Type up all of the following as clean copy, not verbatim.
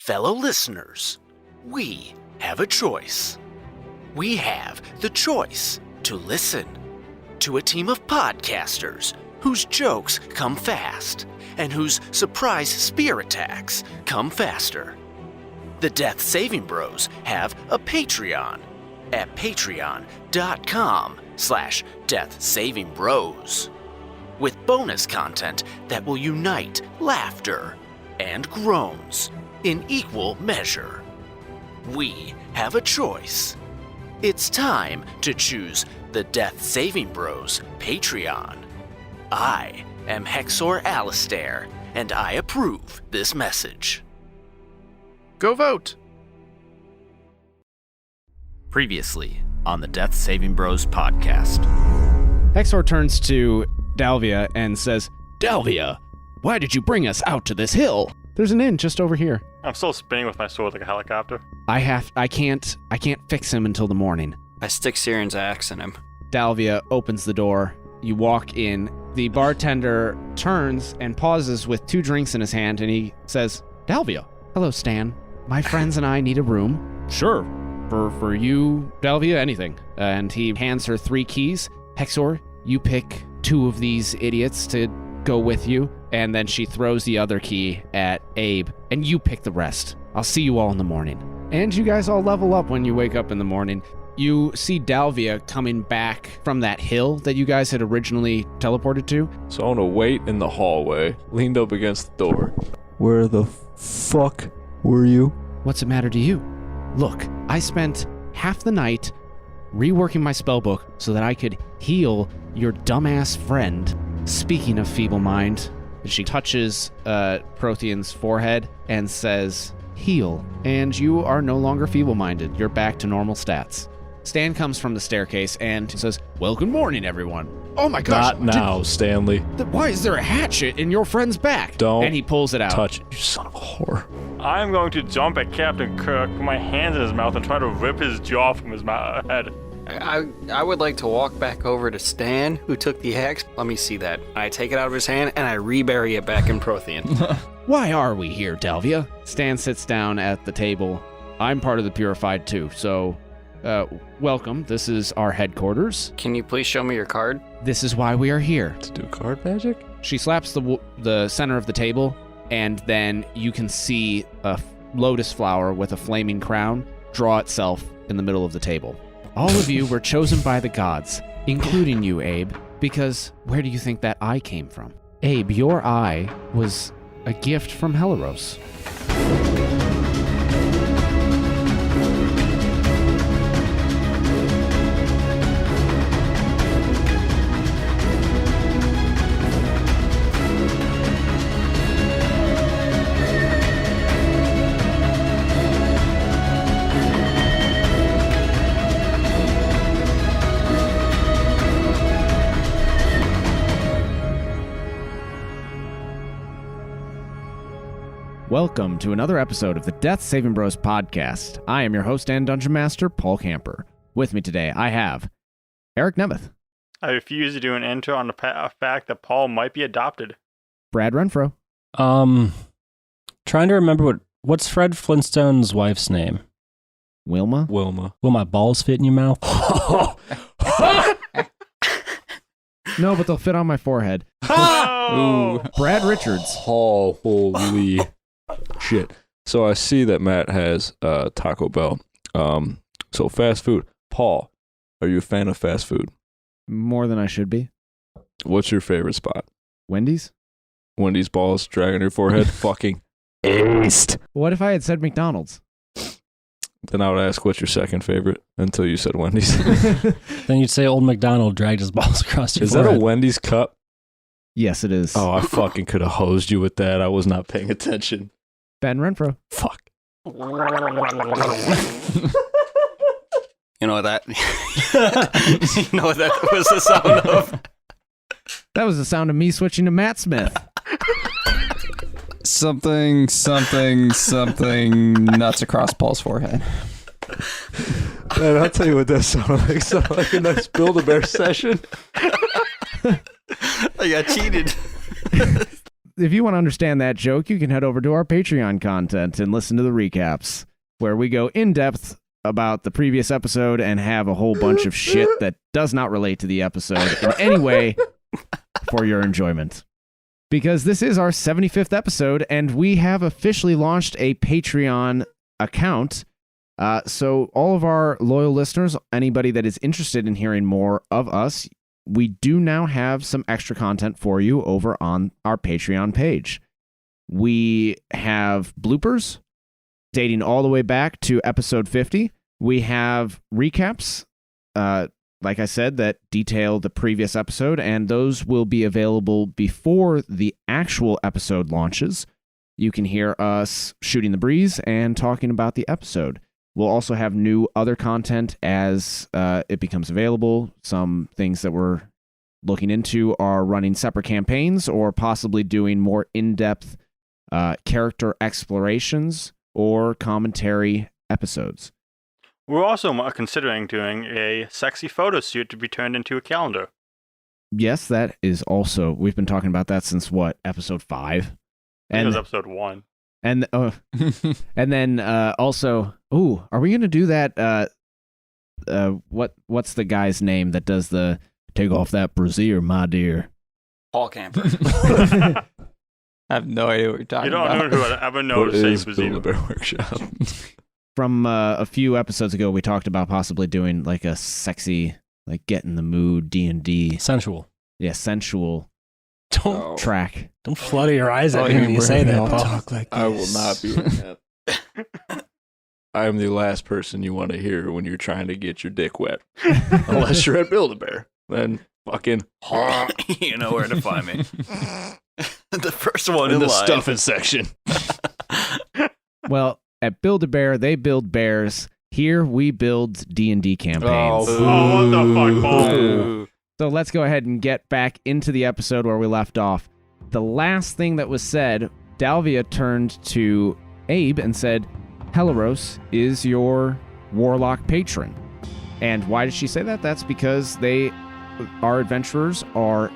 fellow listeners, we have a choice. We have the choice to listen to a team of podcasters whose jokes come fast and whose surprise spear attacks come faster. The Death Saving Bros have a Patreon at patreon.com/deathsavingbros with bonus content that will unite laughter and groans in equal measure. We have a choice. It's time to choose the Death Saving Bros Patreon. I am Hexor Alistair, and I approve this message. Go vote! Previously on the Death Saving Bros podcast. Hexor turns to Dalvia and says, "Dalvia, why did you bring us out to this hill? There's an inn just over here." I'm still spinning with my sword like a helicopter. I can't fix him until the morning. I stick Siren's axe in him. Dalvia opens the door. You walk in. The bartender turns and pauses with 2 drinks in his hand, and he says, "Dalvia." "Hello, Stan. My friends and I need a room." "Sure. For you, Dalvia, anything." And he hands her 3 keys. "Hexor, you pick 2 of these idiots to go with you." And then she throws the other key at Abe, "And you pick the rest. I'll see you all in the morning." And you guys all level up when you wake up in the morning. You see Dalvia coming back from that hill that you guys had originally teleported to. So I want to wait in the hallway, leaned up against the door. "Where the fuck were you?" "What's the matter to you? Look, I spent half the night reworking my spellbook so that I could heal your dumbass friend. Speaking of feeble mind," she touches Prothean's forehead and says, "Heal, and you are no longer feeble-minded. You're back to normal stats." Stan comes from the staircase and says, "Well, good morning, everyone." "Oh my gosh. Not now, Stanley. Why is there a hatchet in your friend's back?" Don't And he pulls it out. touch it, you son of a whore. I'm going to jump at Captain Kirk, put my hands in his mouth, and try to rip his jaw from his head. I would like to walk back over to Stan, who took the axe. Let me see that. I take it out of his hand, and I rebury it back in Prothean. "Why are we here, Dalvia?" Stan sits down at the table. "I'm part of the Purified too, so welcome. This is our headquarters. Can you please show me your card? This is why we are here." To do card magic? She slaps the center of the table, and then you can see a lotus flower with a flaming crown draw itself in the middle of the table. "All of you were chosen by the gods, including you, Abe, because where do you think that eye came from? Abe, your eye was a gift from Helaros." Welcome to another episode of the Death Saving Bros podcast. I am your host and Dungeon Master, Paul Camper. With me today, I have Eric Nemeth, I refuse to do an intro on the fact that Paul might be adopted. Brad Renfro, Trying to remember what's Fred Flintstone's wife's name? Wilma. Wilma. Will my balls fit in your mouth? No, but they'll fit on my forehead. Oh! Brad Richards. Holy shit. So I see that Matt has Taco Bell. So fast food. Paul, are you a fan of fast food? More than I should be. What's your favorite spot? Wendy's? Wendy's balls dragging your forehead? Fucking aced. What if I had said McDonald's? Then I would ask, what's your second favorite? Until you said Wendy's. Then you'd say Old MacDonald dragged his balls across your Is forehead. that a Wendy's cup? Yes, it is. Oh, I fucking could have hosed you with that. I was not paying attention. Ben Renfro. Fuck. You know what that? You know what that was the sound of? That was the sound of me switching to Matt Smith. Something nuts across Paul's forehead. Man, I'll tell you what that sounded like. It sounded like a nice Build-A-Bear session. I got cheated. if you want to understand that joke, you can head over to our Patreon content and listen to the recaps, where we go in depth about the previous episode and have a whole bunch of shit that does not relate to the episode in any way for your enjoyment. Because this is our 75th episode, and we have officially launched a Patreon account. So all of our loyal listeners, anybody that is interested in hearing more of us, we do now have some extra content for you over on our Patreon page. We have bloopers dating all the way back to episode 50. We have recaps, like I said, that detail the previous episode, and those will be available before the actual episode launches. You can hear us shooting the breeze and talking about the episode. We'll also have new other content as it becomes available. Some things that we're looking into are running separate campaigns or possibly doing more in-depth character explorations or commentary episodes. We're also considering doing a sexy photo shoot to be turned into a calendar. Yes, that is also, we've been talking about that since what, episode 5? I think it was episode 1. And and then also, are we gonna do that? What's the guy's name that does the take off that brassiere, my dear? Paul Camper. I have no idea what you're talking You don't about. know who I ever know to say Build-A-Bear Workshop. From a few episodes ago, we talked about possibly doing like a sexy, like get in the mood D&D, Sensual. sensual Don't track. don't flutter your eyes at Oh, me when you say that, Paul. Talk like I will not be doing that. I am the last person you want to hear when you're trying to get your dick wet. Unless you're at Build-A-Bear. Then fucking You know where to find me. The first one in in the line. stuffing section. Well, at Build-A-Bear, they build bears. Here, we build D&D campaigns. Oh, what the fuck, Paul? Ooh. So let's go ahead and get back into the episode where we left off. The last thing that was said, Dalvia turned to Abe and said, Helaros is your warlock patron. And why did she say that? That's because our adventurers are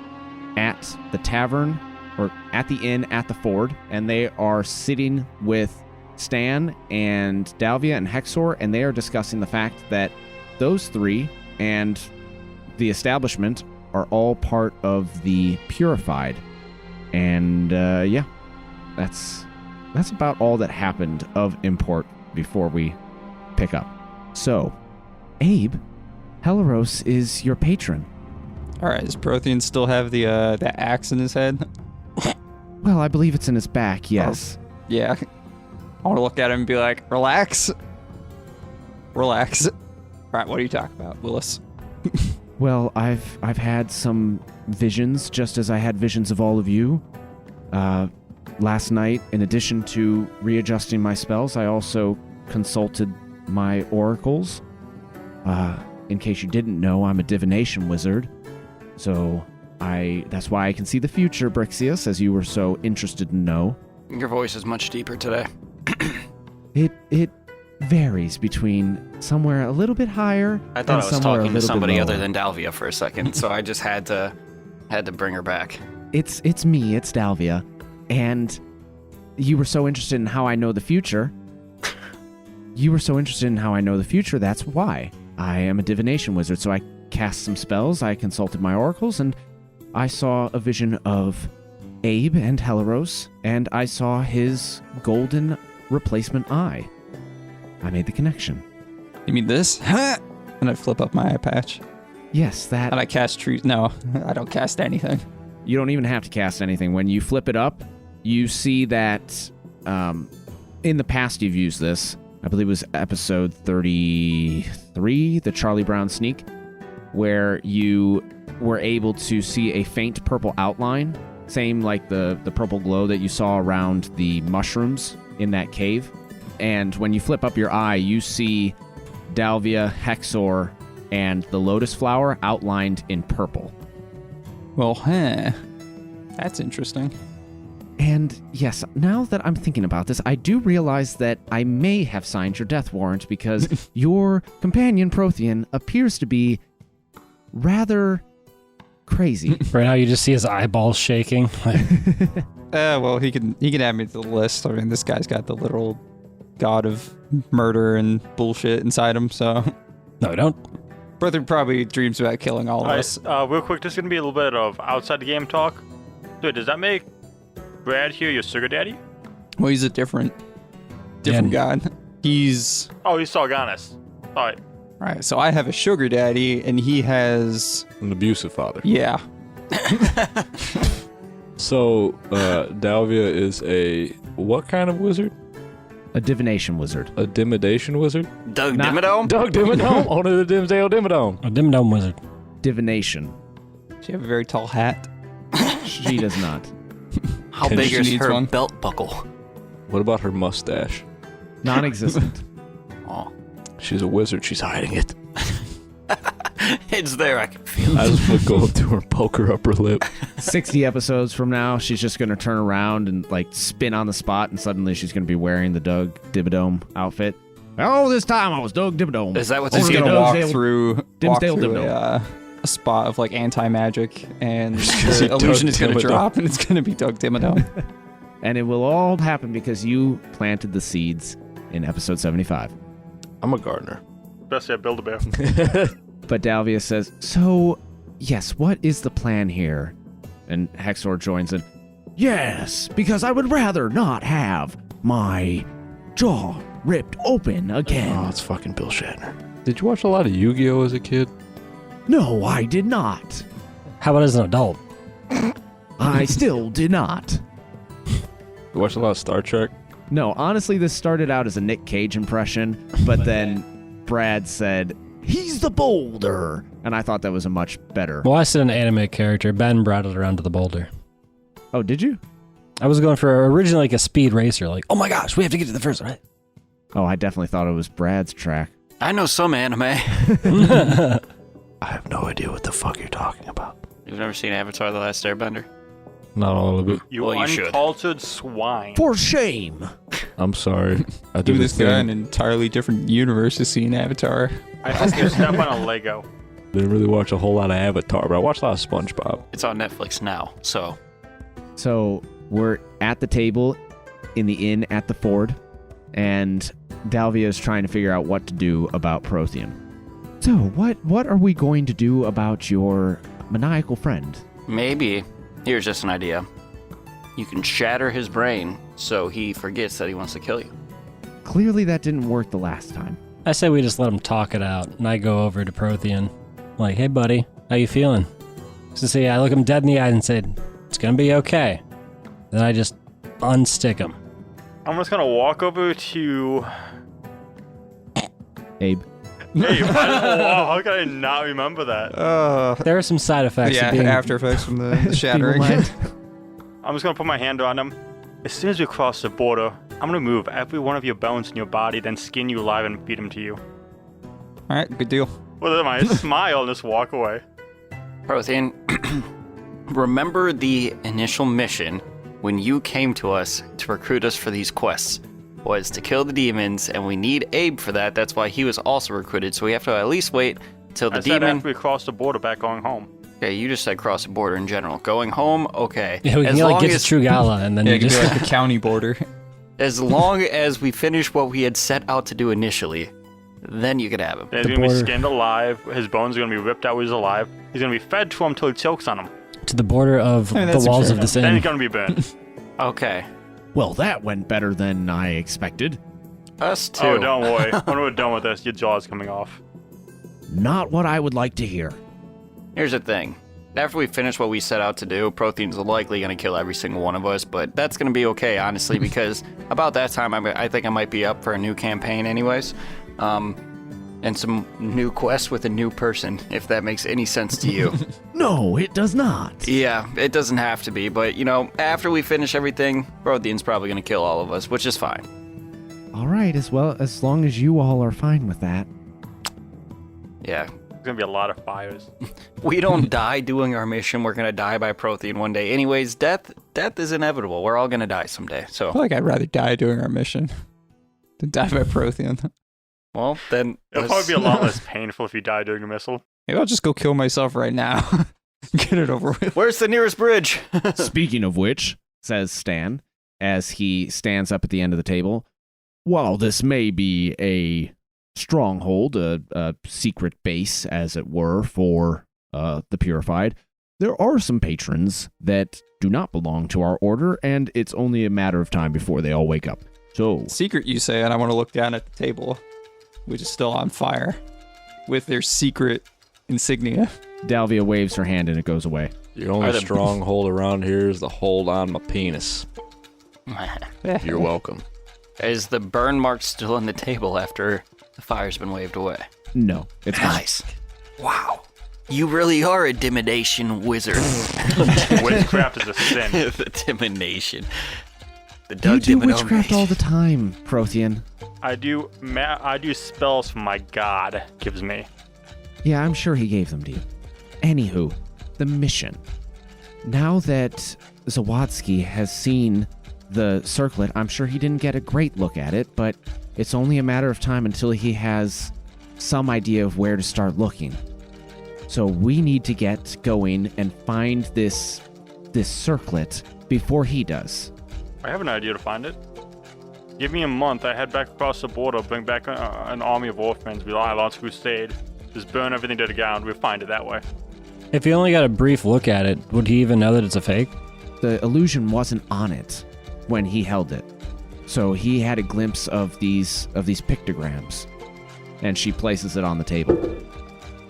at the tavern, or at the inn at the ford, and they are sitting with Stan and Dalvia and Hexor, and they are discussing the fact that those three and the establishment are all part of the Purified. And that's about all that happened of import before we pick up. So, Abe, Helaros is your patron. All right, does Prothean still have the axe in his head? Well, I believe it's in his back, yes. Yeah. I want to look at him and be like, relax. Relax. All right, what are you talking about, Willis? Well, I've had some visions, just as I had visions of all of you. Last night, in addition to readjusting my spells, I also consulted my oracles. In case you didn't know, I'm a divination wizard. So that's why I can see the future, Brixius, as you were so interested to know. Your voice is much deeper today. It varies between somewhere a little bit higher I and thought I was somewhere a talking to little somebody bit other lower. than Dalvia for a second, so I just had to bring her back. It's me, it's Dalvia. And you were so interested in how I know the future. That's why. I am a divination wizard, so I cast some spells, I consulted my oracles, and I saw a vision of Abe and Helaros, and I saw his golden replacement eye. I made the connection. You mean this? And I flip up my eye patch. Yes, that... And I cast trees. No, I don't cast anything. You don't even have to cast anything. When you flip it up, you see that in the past you've used this. I believe it was episode 33, the Charlie Brown sneak, where you were able to see a faint purple outline, same like the purple glow that you saw around the mushrooms in that cave. And when you flip up your eye, you see Dalvia, Hexor, and the lotus flower outlined in purple. Well, that's interesting. And yes, now that I'm thinking about this, I do realize that I may have signed your death warrant because your companion, Prothean, appears to be rather crazy. Right now, you just see his eyeballs shaking. Well, he can add me to the list. I mean, this guy's got the literal god of murder and bullshit inside him, so... No, don't. Brother probably dreams about killing all of us. Real quick, this is gonna be a little bit of outside the game talk. So does that make Brad here your sugar daddy? Well, he's a different god. He's... Oh, he's Sarganis. Alright. Right, so I have a sugar daddy, and he has... An abusive father. Yeah. So, Dalvia is a what kind of wizard? A divination wizard. A dimidation wizard? Doug Not- Dimmadome? Doug Dimmadome! Owner of the Dimsdale Dimmadome. A dim dome wizard. Divination. She have a very tall hat. She does not. How Can big she is needs her one? belt buckle? What about her mustache? Non-existent. Oh, She's a wizard. She's hiding it. it's there. I can feel it. I just want to go up to her and poke her upper lip. 60 episodes from now, she's just going to turn around and like spin on the spot, and suddenly she's going to be wearing the Doug Dimmadome outfit. Oh, this time I was Doug Dimmadome. Is that what He's this Only gonna a walk Dimsdale- through Dimsdale a spot of like anti-magic, and say the illusion Doug is going to Dimmadome. drop, and it's going to be Doug Dimmadome. And it will all happen because you planted the seeds in episode 75. I'm a gardener. Best yet, Build-A-Bear. But Dalvia says, so, yes, what is the plan here? And Hexor joins in, yes, because I would rather not have my jaw ripped open again. Oh, it's fucking Bill Shatner. Did you watch a lot of Yu-Gi-Oh as a kid? No, I did not. How about as an adult? I still did not. You watched a lot of Star Trek? No, honestly, this started out as a Nick Cage impression, but then Brad said, he's the boulder. And I thought that was a much better. Well, I said an anime character. Ben brought it around to the boulder. Oh, did you? I was going for originally like a speed racer. Like, oh my gosh, we have to get to the first, right? Oh, I definitely thought it was Brad's track. I know some anime. I have no idea what the fuck you're talking about. You've never seen Avatar: The Last Airbender? Not all of it. You Well, you should. uncultured swine. For shame. I'm sorry. I did Even a this guy in thing. an entirely different universe has seen Avatar. I hope you step on a Lego. Didn't really watch a whole lot of Avatar, but I watched a lot of SpongeBob. It's on Netflix now, so... So we're at the table in the inn at the Ford, and Dalvia is trying to figure out what to do about Prothean. So what are we going to do about your maniacal friend? Maybe, here's just an idea. You can shatter his brain so he forgets that he wants to kill you. Clearly that didn't work the last time. I say we just let him talk it out, and I go over to Prothean. Like, hey buddy, how you feeling? So see, I look him dead in the eyes and said, it's gonna be okay. Then I just unstick him. I'm just gonna walk over to... Abe. Hey, wow, how can I not remember that? There are some side effects Yeah, of being after effects from the shattering. I'm just gonna put my hand on him. As soon as we cross the border, I'm gonna move every one of your bones in your body, then skin you alive and feed them to you. All right, good deal. Well, then I smile and just walk away. Prothean, remember the initial mission when you came to us to recruit us for these quests was to kill the demons, and we need Abe for that. That's why he was also recruited, so we have to at least wait till the I said demon... after we cross the border back going home. Okay, you just said cross the border in general. Going home, okay. Yeah, we can as like long get as, to Trugala, and then Yeah, you it could just be like the county border. as long as we finish what we had set out to do initially, then you could have him. Then he's The gonna be border. skinned alive. His bones are gonna be ripped out when he's alive. He's gonna be fed to him until he chokes on him. to the border of I mean, the that's walls fair of this Then inn. he's gonna be burned. Okay. Well, that went better than I expected. Us too. Oh, don't worry. When we're done with this, your jaw's coming off. Not what I would like to hear. Here's the thing. After we finish what we set out to do, Prothean's likely going to kill every single one of us, but that's going to be okay, honestly, because about that time, I think I might be up for a new campaign anyways. And some new quests with a new person, if that makes any sense to you. No, it does not. Yeah, it doesn't have to be, but, you know, after we finish everything, Prothean's probably going to kill all of us, which is fine. All right, as long as you all are fine with that. Yeah. There's gonna be a lot of fires. We don't die doing our mission. We're going to die by Prothean one day. Anyways, death is inevitable. We're all going to die someday. I So, feel like I'd rather die doing our mission than die by Prothean. well, then... It'll probably be a lot less painful if you die during a missile. Maybe I'll just go kill myself right now. Get it over with. Where's the nearest bridge? Speaking of which, says Stan, as he stands up at the end of the table. While this may be a stronghold, a secret base, as it were, for the Purified, there are some patrons that do not belong to our order, and it's only a matter of time before they all wake up. So, Secret, you say, and I want to look down at the table, which is still on fire, with their secret insignia. Dalvia waves her hand and it goes away. The only Are the- stronghold around here is the hold on my penis. You're welcome. Is the burn mark still on the table after the fire's been waved away? No, it's gone. Nice. Wow. You really are a dimination wizard. Witchcraft is a sin. The dimination. The You Doug do Dimino witchcraft mage. all the time, Prothean. I do spells from my god gives me. Yeah, I'm sure he gave them to you. Anywho, the mission. Now that Zawadzki has seen the circlet, I'm sure he didn't get a great look at it, but it's only a matter of time until he has some idea of where to start looking. So we need to get going and find this circlet before he does. I have an idea to find it. Give me a month. I head back across the border, bring back an army of orphans. We launch crusade. Just burn everything to the ground. We'll find it that way. If he only got a brief look at it, would he even know that it's a fake? The illusion wasn't on it when he held it. So he had a glimpse of these pictograms. And she places it on the table.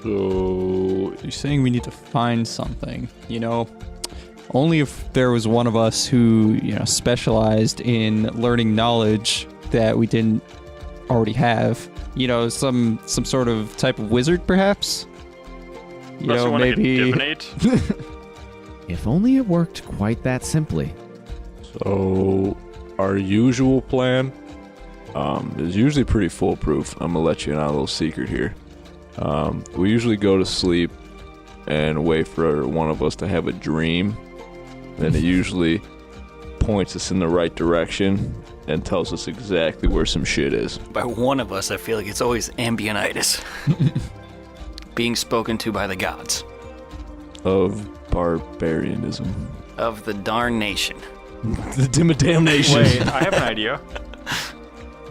So, You're saying we need to find something, only if there was one of us who, specialized in learning knowledge that we didn't already have. Some sort of type of wizard, perhaps? Unless you want to maybe. divinate. If only it worked quite that simply. So, our usual plan is usually pretty foolproof. I'm gonna let you in on a little secret here. We usually go to sleep and wait for one of us to have a dream. Then it usually points us in the right direction and tells us exactly where some shit is. By one of us, I feel like it's always ambionitis. Being spoken to by the gods. Of barbarianism. Of the darn nation. The damnation. Wait, I have an idea.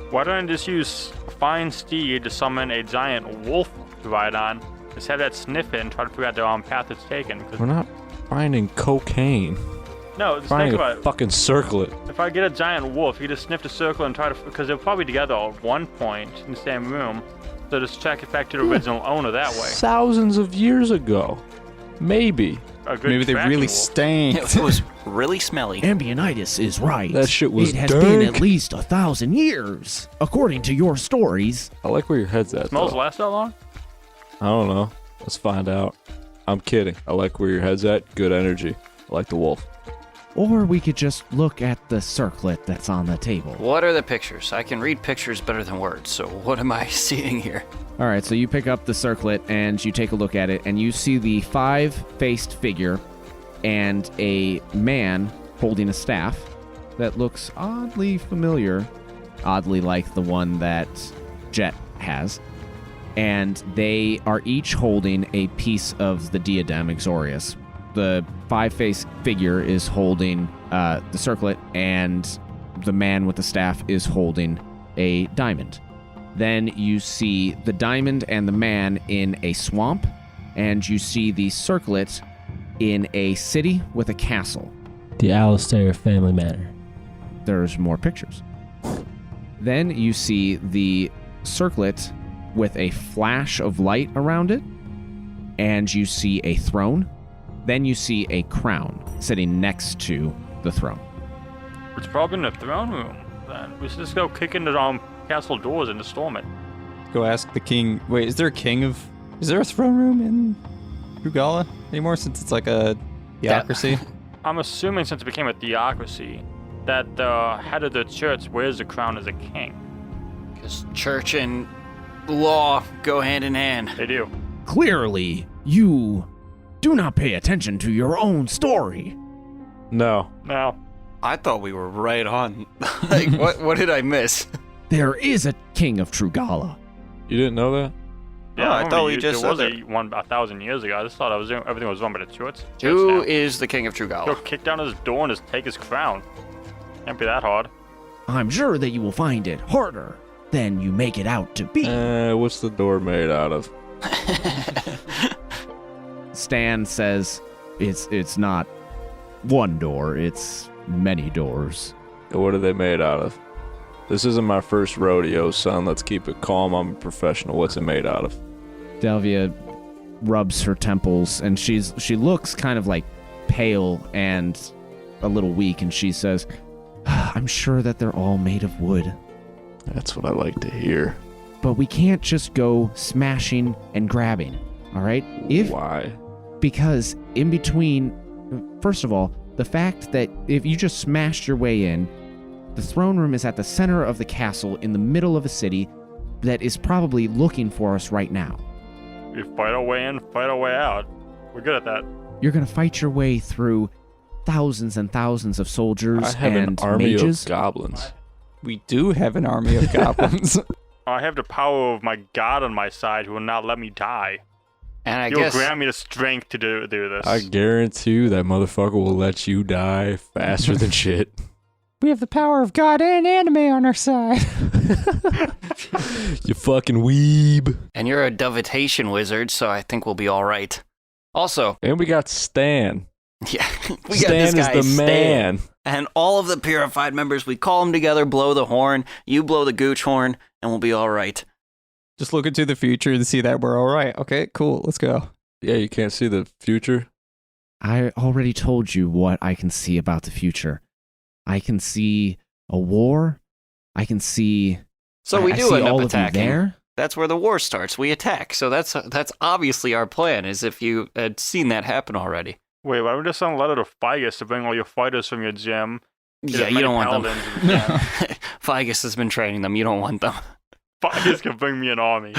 Why don't I just use Fine Steed to summon a giant wolf to ride on? Just have that sniff it and try to figure out the path it's taken. 'Cause- We're not finding cocaine. no, just Finding think a about it. fucking circlet. If I get a giant wolf, you just sniff the circle and try to, because they're probably together at one point in the same room. So just check it back to the original owner that way. Thousands of years ago. Maybe. A good Maybe they tracking really wolf. stank. It was really smelly. Ambionitis is right. That shit was It has been dank. at least 1,000 years, according to your stories. I like where your head's at, Smells though. last that long? I don't know. Let's find out. I'm kidding. I like where your head's at. Good energy. I like the wolf. Or we could just look at the circlet that's on the table. What are the pictures? I can read pictures better than words, so what am I seeing here? All right, so you pick up the circlet and you take a look at it, and you see the 5-faced figure and a man holding a staff that looks oddly familiar, oddly like the one that Jet has. And they are each holding a piece of the diadem Exorius. The 5-faced figure is holding the circlet, and the man with the staff is holding a diamond. Then you see the diamond and the man in a swamp, and you see the circlet in a city with a castle. The Alistair family manor. There's more pictures. Then you see the circlet with a flash of light around it, and you see a throne. Then you see a crown sitting next to the throne. It's probably in the throne room. Then we should just go kick into the castle doors and storm it. Go ask the king. Wait, is there a throne room in Rugala anymore, since it's like a theocracy? I'm assuming since it became a theocracy, that the head of the church wears the crown as a king. Because church and law go hand in hand. They do. Clearly, you do not pay attention to your own story. No. Now, I thought we were right on. Like, what did I miss? There is a king of Trugala. You didn't know that? Yeah, Oh, I remember thought we just there said was one 1,000 years ago. I just thought everything was run by the Church. Who now. is the king of Go Trugala? kick down his door and just take his crown. Can't be that hard. I'm sure that you will find it harder than you make it out to be. What's the door made out of? Stan says it's not one door, it's many doors. What are they made out of? This isn't my first rodeo, son. Let's keep it calm. I'm a professional. What's it made out of? Delvia rubs her temples, and she looks kind of like pale and a little weak, and she says, I'm sure that they're all made of wood, That's what I like to hear. but we can't just go smashing and grabbing, all right? Why? Because in between, first of all, the fact that if you just smashed your way in, the throne room is at the center of the castle in the middle of a city that is probably looking for us right now. We fight our way in, fight our way out. We're good at that. You're going to fight your way through thousands and thousands of soldiers I have and an army mages. of goblins. We do have an army of goblins. I have the power of my god on my side who will not let me die. And I He will guess grant me the strength to do this. I guarantee you that motherfucker will let you die faster than shit. We have the power of God and anime on our side. You fucking weeb. and you're a dovitation wizard, so I think we'll be all right. Also, And we got Stan. yeah, we got Stan this guy is the Stan. man. And all of the purified members, we call them together, blow the horn, you blow the gooch horn, and we'll be all right. Just look into the future to see that we're all right. Okay, cool. Let's go. Yeah, you can't see the future. I already told you what I can see about the future. I can see a war. I can see. So we I do see end all up of you attacking. there. That's where the war starts. We attack. So that's obviously our plan, as if you had seen that happen already. Wait, why don't we just send a letter to Figus to bring all your fighters from your gym? Get Yeah, as you many don't want them. paladins as you can. Figus has been training them. You don't want them. Figus can bring me an army.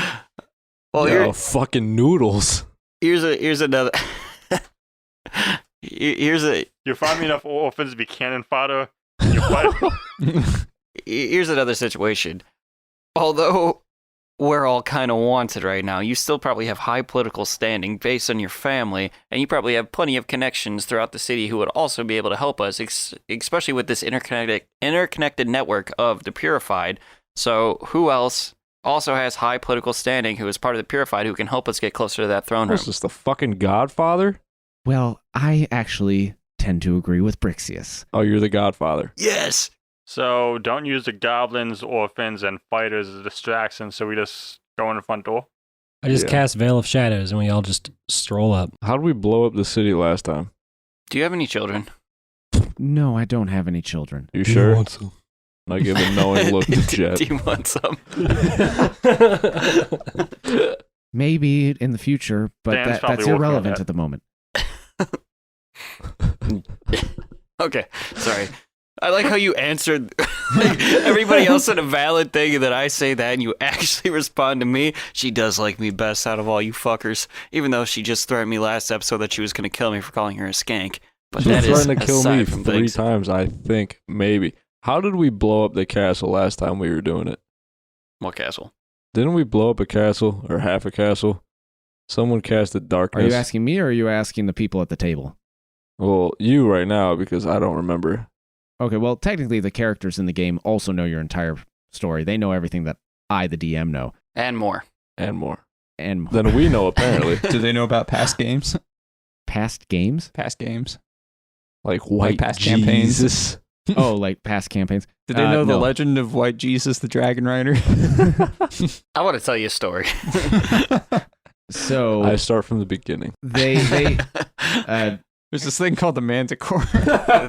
Well, Yo, fucking noodles. here's another. Here's You find me enough orphans to be cannon fodder. You fight. here's another situation. Although we're all kind of wanted right now, you still probably have high political standing based on your family, and you probably have plenty of connections throughout the city who would also be able to help us, especially with this interconnected network of the Purified. So who else also has high political standing who is part of the Purified who can help us get closer to that throne room? What's this, the fucking Godfather? Well, I actually tend to agree with Brixius. Oh, you're the Godfather. Yes! So don't use the goblins, orphans, and fighters as a distraction. So we just go in the front door. I just Yeah. cast Veil of Shadows and we all just stroll up. How did we blow up the city last time? Do you have any children? No, I don't have any children. You sure? I give a knowing look to Jet. Do you want some? Maybe in the future, but Dan's probably that's working on irrelevant that. at the moment. Okay, sorry. I like how you answered everybody else said a valid thing, and then I say that, and you actually respond to me. She does like me best out of all you fuckers, even though she just threatened me last episode that she was going to kill me for calling her a skank. But She that is threatened to kill aside me from 3 things. times, I think, maybe. How did we blow up the castle last time we were doing it? What castle? Didn't we blow up a castle or half a castle? Someone casted Are darkness. you asking me or are you asking the people at the table? Well, you right now because I don't remember. Okay, well, technically the characters in the game also know your entire story. They know everything that I, the DM, know. And more. And more. And more. Than we know, apparently. Do they know about past games? Past games? Past games. Like white past campaigns. Jesus. Oh, like past campaigns. Did they know the no. legend of White Jesus, the Dragon Rider? I want to tell you a story. So I start from the beginning. they There's this thing called the Manticore.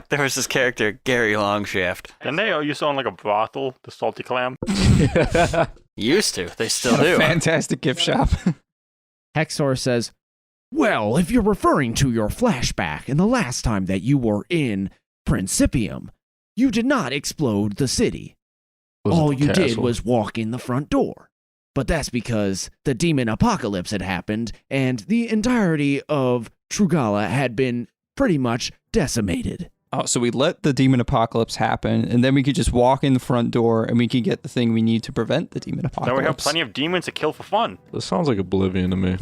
There was this character, Gary Longshaft. And they used to own like a brothel, the Salty Clam. Used to. They still A do. fantastic gift shop. Hexor says, well, if you're referring to your flashback and the last time that you were in Principium, you did not explode the city. Was it All the you did castle? was walk in the front door. But that's because the demon apocalypse had happened and the entirety of Trugala had been pretty much decimated. Oh, so we let the demon apocalypse happen, and then we could just walk in the front door, and we can get the thing we need to prevent the demon apocalypse. Then we have plenty of demons to kill for fun. This sounds like Oblivion to me.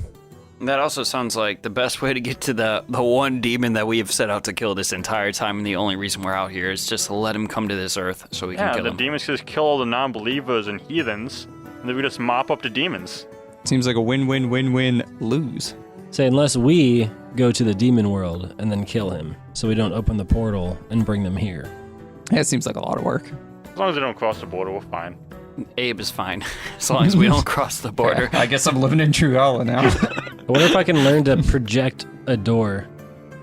That also sounds like the best way to get to the one demon that we have set out to kill this entire time, and the only reason we're out here is just to let him come to this earth so we can Yeah, kill the him. demons just kill all the non-believers and heathens, and then we just mop up the demons. Seems like a win-win-win-win-lose. Say, unless we go to the demon world and then kill him, so we don't open the portal and bring them here. That seems like a lot of work. As long as they don't cross the border, we're fine. Abe is fine, as long as we don't cross the border. I guess I'm living in Trugala now. I wonder if I can learn to project a door,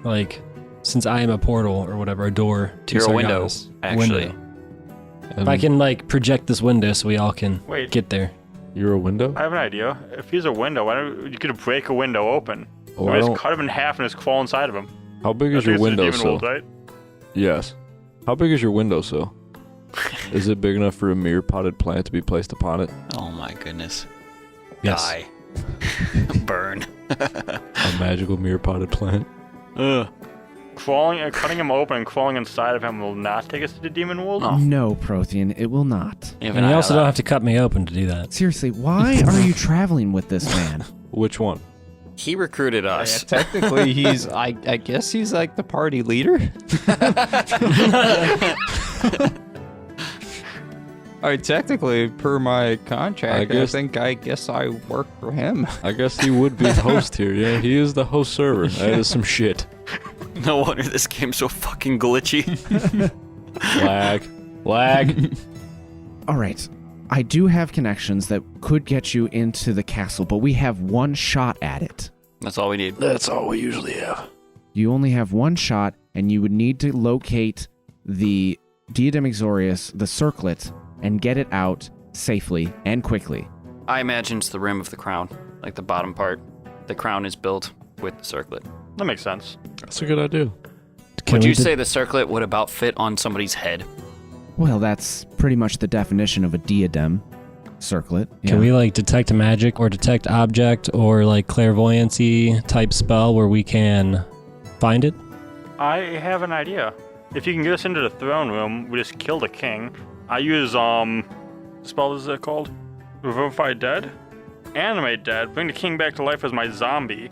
like, since I am a portal or whatever, a door to You're a window, Sargeras. actually. Window. If I can, like, project this window so we all can Wait. get there. You're a window? I have an idea. If he's a window, why don't you could break a window open? Oh, We I just don't- cut him in half and just crawl inside of him. How big I is think your it's the demon windowsill? world, right? Yes. How big is your windowsill? Is it big enough for a mere potted plant to be placed upon it? Oh my goodness. Yes. Die. Burn. A magical mere potted plant? Ugh. Cutting him open and crawling inside of him will not take us to the demon world. Oh. No, Prothean, it will not. And you also don't have to cut me open to do that. Seriously, why are you traveling with this man? Which one? He recruited us. Technically, he's, I guess he's like the party leader. Technically, per my contract, I guess I work for him. I guess he would be the host here, yeah. He is the host server. That is some shit. No wonder this game's so fucking glitchy. Lag. All right. I do have connections that could get you into the castle, but we have one shot at it. That's all we need. That's all we usually have. You only have one shot, and you would need to locate the Diadem Exorius, the circlet, and get it out safely and quickly. I imagine it's the rim of the crown, like the bottom part. The crown is built with the circlet. That makes sense. That's a good idea. Would you say the circlet would about fit on somebody's head? Well, that's pretty much the definition of a diadem circlet. Can we, like, detect magic or detect object or, like, clairvoyancy type spell where we can find it? I have an idea. If you can get us into the throne room, we just kill the king. I use, spell is it called? Revivify Dead? Animate Dead, bring the king back to life as my zombie,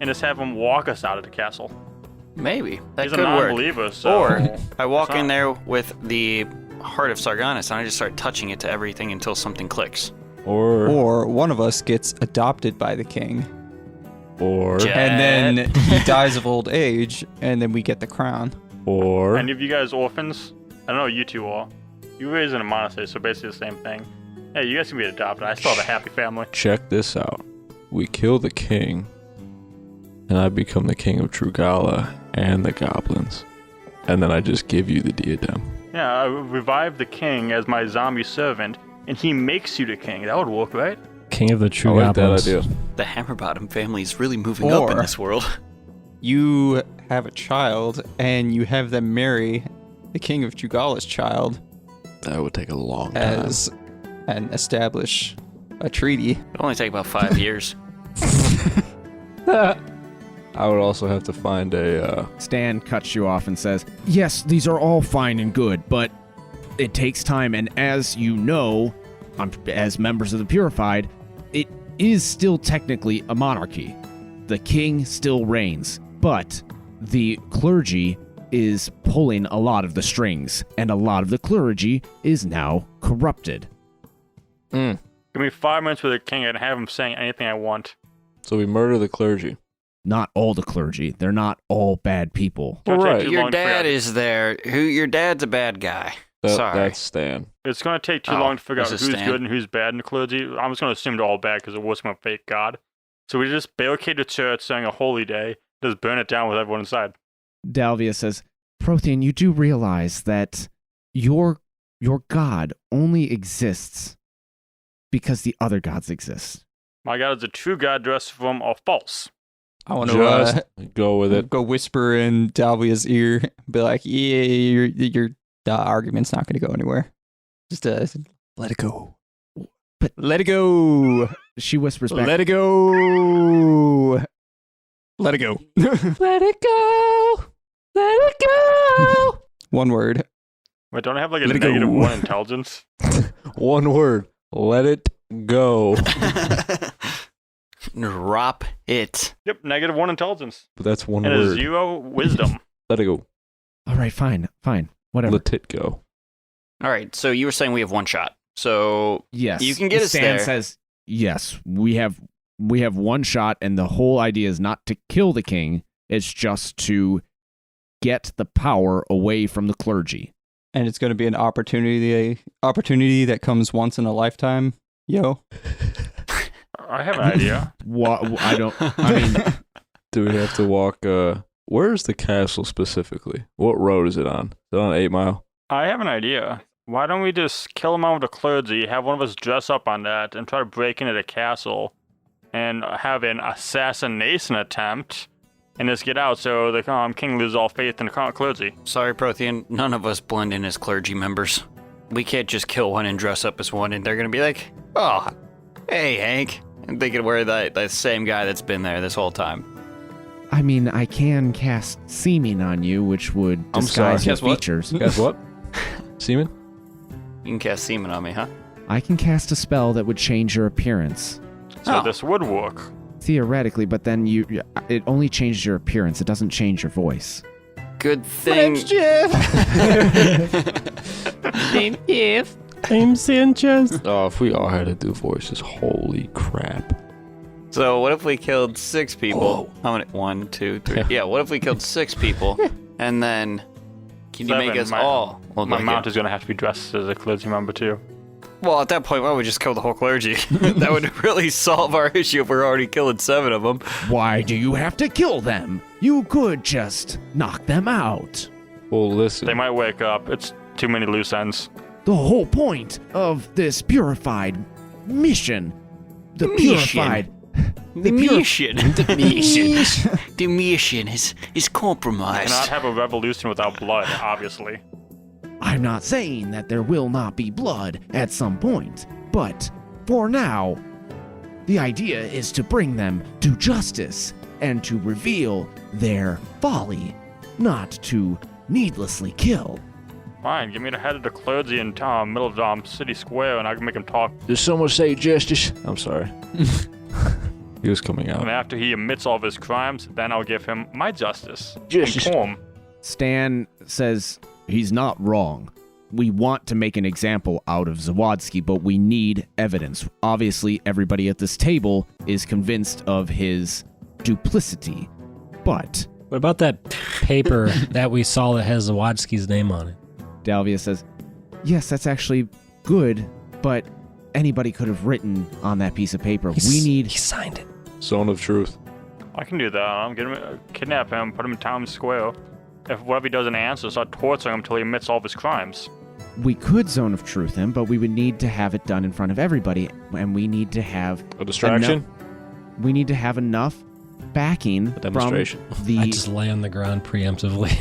and just have him walk us out of the castle. Maybe. That He's a could work. non-believer, so... Or I walk It's in not- there with the heart of Sargeras and I just start touching it to everything until something clicks. Or one of us gets adopted by the king, Or Jet. and then he dies of old age, and then we get the crown. Any of you guys orphans? I don't know you two are. You raised in a monastery, so basically the same thing. Hey, you guys can be adopted. I still have a happy family. check this out. We kill the king, and I become the king of Trugala and the goblins. And then I just give you the diadem. Yeah, I revive the king as my zombie servant, and he makes you the king. That would work, right? King of the I True like that Goblins. idea. The Hammerbottom family is really moving up in Or- this world. You have a child, and you have them marry the king of Trugala's child That would take a long time. and establish a treaty. It'll only take about 5 years. I would also have to find a, Stan cuts you off and says, yes, these are all fine and good, but it takes time, and as you know, as members of the Purified, it is still technically a monarchy. The king still reigns, but the clergy is pulling a lot of the strings, and a lot of the clergy is now corrupted. Give me 5 minutes with the king and have him saying anything I want. so we murder the clergy. Not all the clergy. They're not all bad people. It's gonna take Right. too Your long to figure dad out- is there. Your dad's a bad guy. Sorry. That's Stan. It's going to take too Oh, long to figure out this who's is Stan. good and who's bad in the clergy. I'm just going to assume they're all bad because it was from a fake god. So we just barricade the church during a holy day, just burn it down with everyone inside. Dalvia says, Prothean, you do realize that your god only exists because the other gods exist. My god is a true god, the rest of them are false. I want Just to go with it. go whisper in Dalvia's ear, be like, "Yeah, your argument's not going to go anywhere. Just let it go. But- Let it go. She whispers back, Let it go. Let it go. Let it go. Let it go. One word. Wait, don't I have like a Let it go. -1 intelligence? One word. Let it go. Drop it. Yep, -1 intelligence. But that's one And a word. 0 wisdom. Let it go. All right, fine. Whatever. Let it go. All right, so you were saying we have one shot. So Yes. You can get us Stan there. says, yes, we have one shot, and the whole idea is not to kill the king. It's just to get the power away from the clergy. And it's going to be an opportunity that comes once in a lifetime. Yo. I have an idea. What? I mean, Do we have to walk? Where's the castle specifically? What road is it on? Is it on 8 Mile? I have an idea. Why don't we just kill him out with the clergy, have one of us dress up on that, and try to break into the castle and have an assassination attempt and just get out so the king loses all faith in the clergy? sorry, Prothean, none of us blend in as clergy members. We can't just kill one and dress up as one, and they're gonna be like, "Oh, hey, Hank," and thinking we're the same guy that's been there this whole time. I mean, I can cast seeming on you, which would I'm sorry. disguise your Guess what? features. Guess what? Seaman? You can cast semen on me, huh? I can cast a spell that would change your appearance. So Oh. this would work. Theoretically, but then it only changes your appearance. It doesn't change your voice. Good thing. I'm Sanchez. Oh, if we all had to do voices, holy crap. So what if we killed 6 people? Oh. How many? 1, 2, 3. Yeah. What if we killed 6 people, and then can you make 7, us all? look My like mount it? is going to have to be dressed as a clergy member too. Well, at that point, why don't we just kill the whole clergy? That would really solve our issue if we're already killing 7 of them. Why do you have to kill them? You could just knock them out. Well, listen. They might wake up. It's too many loose ends. The whole point of this purified mission, the purified, The mission. The mission is compromised. Cannot have a revolution without blood, obviously. I'm not saying that there will not be blood at some point, but for now, the idea is to bring them to justice and to reveal their folly, not to needlessly kill. Fine, give me the head of the clergy in town, middle of city square, and I can make him talk. Does someone say justice? I'm sorry. He was coming out. And after he admits all of his crimes, then I'll give him my justice. Justice. And calm. Stan says he's not wrong. We want to make an example out of Zawadzki, but we need evidence. Obviously, everybody at this table is convinced of his duplicity, but What about that paper that we saw that has Zawadzki's name on it? Dalvia says, yes, that's actually good, but anybody could have written on that piece of paper. He signed it. Zone of truth. I can do that. I'm gonna kidnap him, put him in town square. If whatever he doesn't answer, start torturing him until he admits all of his crimes. We could zone of truth him, but we would need to have it done in front of everybody, and we need to have A distraction? we need to have enough backing A demonstration. from the I just lay on the ground preemptively.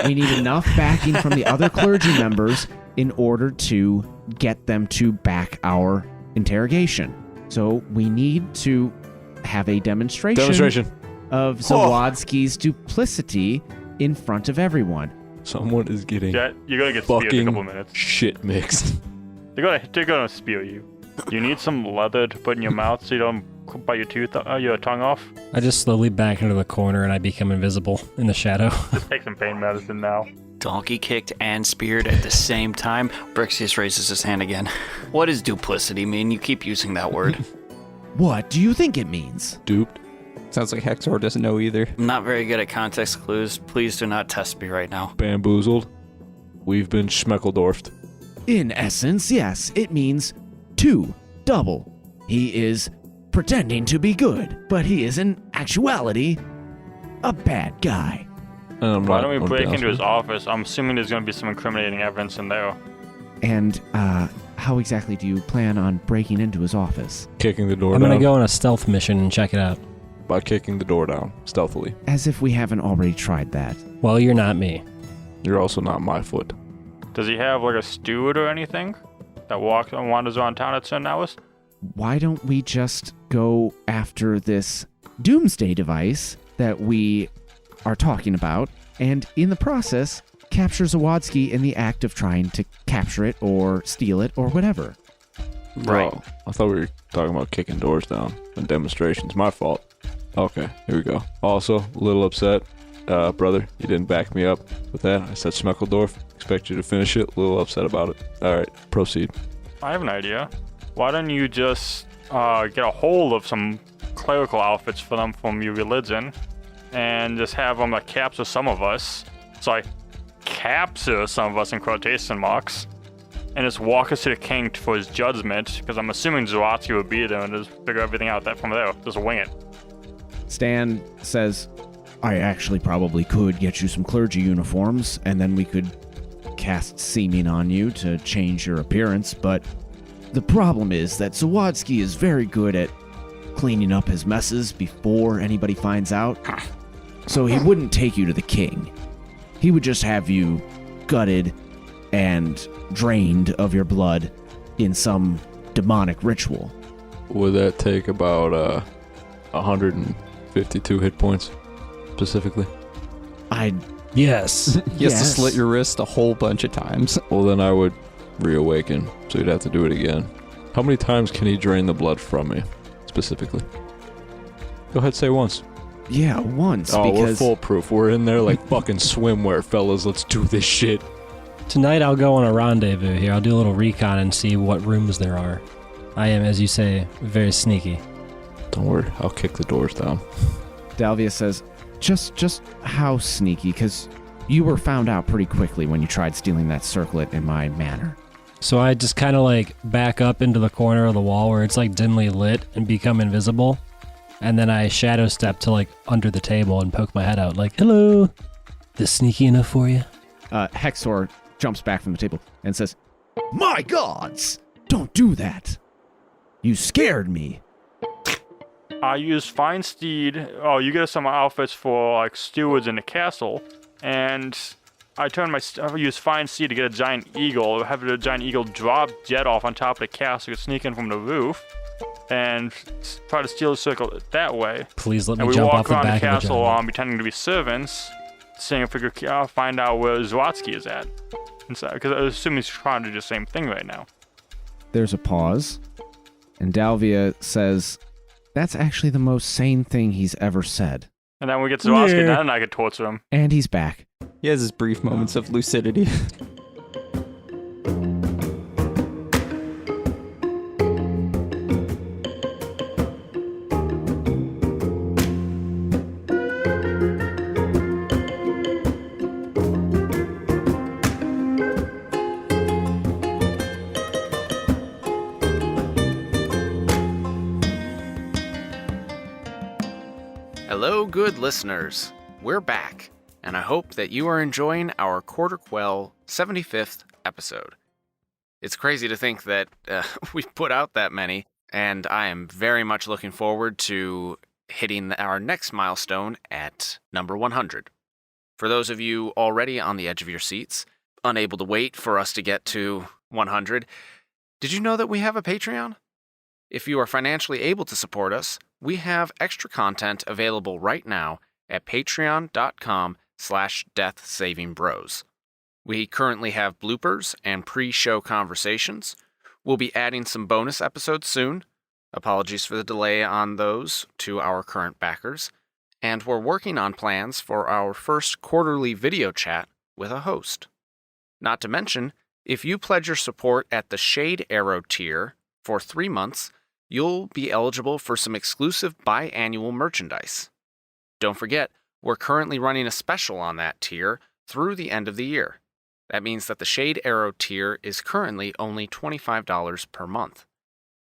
we need enough backing from the other clergy members in order to get them to back our interrogation. So we need to have a demonstration of Zawadzki's duplicity in front of everyone. Someone is getting Yeah, you're gonna get speared in a fucking couple minutes. shit mixed. They're gonna spear you. You need some leather to put in your mouth so you don't bite your tongue off. I just slowly back into the corner and I become invisible in the shadow. Just take some pain medicine now. Donkey kicked and speared at the same time. Brixius raises his hand again. What does duplicity mean? You keep using that word. What do you think it means? Duped. Sounds like Hexor doesn't know either. I'm not very good at context clues. Please do not test me right now. Bamboozled. We've been schmeckeldorfed. In essence, yes, it means two, double. He is pretending to be good, but he is in actuality a bad guy. And I'm Why not don't we going break down into his with- office? I'm assuming there's gonna be some incriminating evidence in there. And how exactly do you plan on breaking into his office? Kicking the door I'm down. gonna go on a stealth mission and check it out. By kicking the door down, stealthily. As if we haven't already tried that. Well, you're not me. You're also not my foot. Does he have like a steward or anything that walks and wanders around town at certain hours? Why don't we just go after this doomsday device that we are talking about, and in the process, capture Zawadzki in the act of trying to capture it or steal it or whatever. Right. Oh, I thought we were talking about kicking doors down and demonstrations. My fault. Okay, here we go. Also, a little upset. Brother, you didn't back me up with that. I said Schmeckledorf. Expect you to finish it. A little upset about it. All right, proceed. I have an idea. Why don't you just get a hold of some clerical outfits for them from your religion and just have them capture some of us. Sorry, capture some of us in quotation marks. And just walk us to the king for his judgment, because I'm assuming Zawadzki would be there and just figure everything out that from there. Just wing it. Stan says, I actually probably could get you some clergy uniforms, and then we could cast seeming on you to change your appearance, but the problem is that Zawadzki is very good at cleaning up his messes before anybody finds out. So he wouldn't take you to the king. He would just have you gutted and drained of your blood in some demonic ritual. Would that take about 152 hit points, specifically? Yes. He has to slit your wrist a whole bunch of times. Well, then I would reawaken, so you'd have to do it again. How many times can he drain the blood from me, specifically? Go ahead, say once. Yeah, once, Oh, we're because foolproof. We're in there like fucking swimwear, fellas. Let's do this shit. Tonight I'll go on a rendezvous here. I'll do a little recon and see what rooms there are. I am, as you say, very sneaky. Don't worry, I'll kick the doors down. Dalvia says, just how sneaky, because you were found out pretty quickly when you tried stealing that circlet in my manor. So I just kind of like back up into the corner of the wall where it's like dimly lit and become invisible. And then I shadow step to like under the table and poke my head out like, hello, this sneaky enough for you? Hexor jumps back from the table and says, my gods, don't do that. You scared me. I use Fine Steed. Oh, you get some outfits for like stewards in the castle, and I use Fine Steed to get a giant eagle. Have the giant eagle drop jet off on top of the castle, sneak in from the roof, and try to steal the circle that way. Please let And me we jump walk off the around the back of the castle, giant. pretending to be servants, seeing if we could find out where Zawadzki is at. Because I assume he's trying to do the same thing right now. There's a pause, and Dalvia says, that's actually the most sane thing he's ever said. And then we get Zawadzki, Yeah. and then I could torture him. And he's back. He has his brief moments of lucidity. Hello, good listeners. We're back, and I hope that you are enjoying our Quarter Quell 75th episode. It's crazy to think that we've put out that many, and I am very much looking forward to hitting our next milestone at number 100. For those of you already on the edge of your seats, unable to wait for us to get to 100, did you know that we have a Patreon? If you are financially able to support us, we have extra content available right now at patreon.com/deathsavingbros. We currently have bloopers and pre-show conversations. We'll be adding some bonus episodes soon. Apologies for the delay on those to our current backers. And we're working on plans for our first quarterly video chat with a host. Not to mention, if you pledge your support at the Shade Arrow tier for 3 months, you'll be eligible for some exclusive biannual merchandise. Don't forget, we're currently running a special on that tier through the end of the year. That means that the Shade Arrow tier is currently only $25 per month.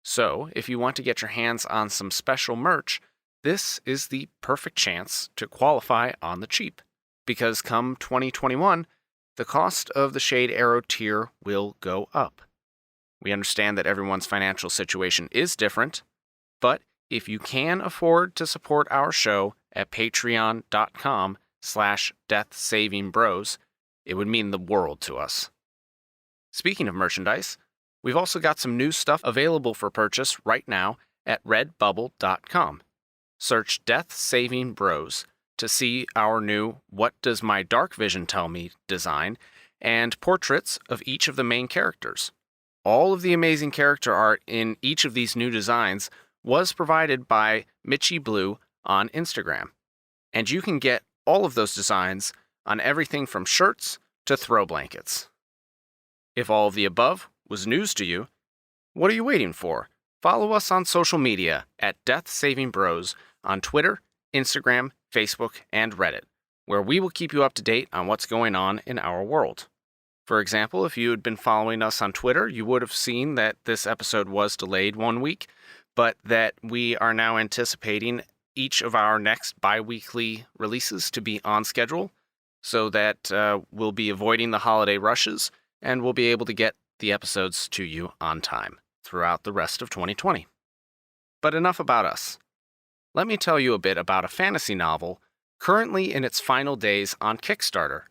So, if you want to get your hands on some special merch, this is the perfect chance to qualify on the cheap. Because come 2021, the cost of the Shade Arrow tier will go up. We understand that everyone's financial situation is different, but if you can afford to support our show at patreon.com/deathsavingbros, it would mean the world to us. Speaking of merchandise, we've also got some new stuff available for purchase right now at redbubble.com. Search Death Saving Bros to see our new What Does My Dark Vision Tell Me design and portraits of each of the main characters. All of the amazing character art in each of these new designs was provided by Mitchy Blue on Instagram. And you can get all of those designs on everything from shirts to throw blankets. If all of the above was news to you, what are you waiting for? Follow us on social media at Death Saving Bros on Twitter, Instagram, Facebook, and Reddit, where we will keep you up to date on what's going on in our world. For example, if you had been following us on Twitter, you would have seen that this episode was delayed 1 week, but that we are now anticipating each of our next bi-weekly releases to be on schedule, so that we'll be avoiding the holiday rushes and we'll be able to get the episodes to you on time throughout the rest of 2020. But enough about us. Let me tell you a bit about a fantasy novel currently in its final days on Kickstarter.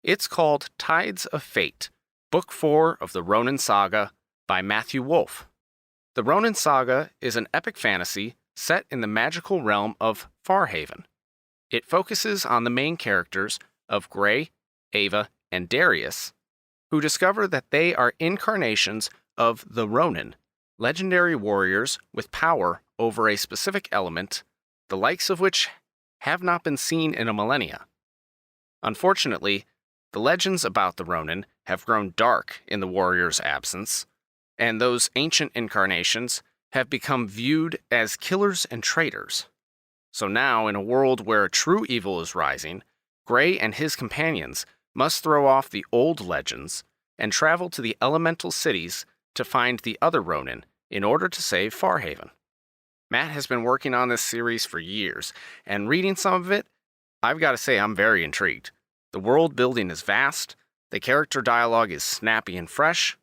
It's called Tides of Fate, Book 4 of the Ronin Saga by Matthew Wolff. The Ronin Saga is an epic fantasy set in the magical realm of Farhaven. It focuses on the main characters of Gray, Ava, and Darius, who discover that they are incarnations of the Ronin, legendary warriors with power over a specific element, the likes of which have not been seen in a millennia. Unfortunately, the legends about the Ronin have grown dark in the warriors' absence, and those ancient incarnations have become viewed as killers and traitors. So now, in a world where true evil is rising, Gray and his companions must throw off the old legends and travel to the elemental cities to find the other Ronin in order to save Farhaven. Matt has been working on this series for years, and reading some of it, I've got to say I'm very intrigued. The world building is vast, the character dialogue is snappy and fresh.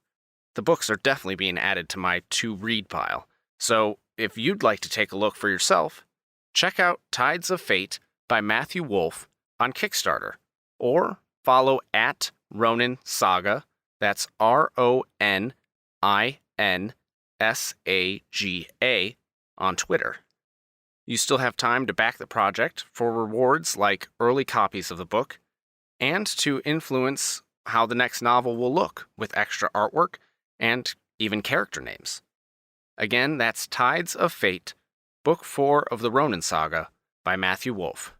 The books are definitely being added to my to-read pile, so if you'd like to take a look for yourself, check out Tides of Fate by Matthew Wolff on Kickstarter, or follow at Ronin Saga, that's RONINSAGA, on Twitter. You still have time to back the project for rewards like early copies of the book, and to influence how the next novel will look with extra artwork and even character names. Again, that's Tides of Fate, Book 4 of the Ronin Saga by Matthew Wolff.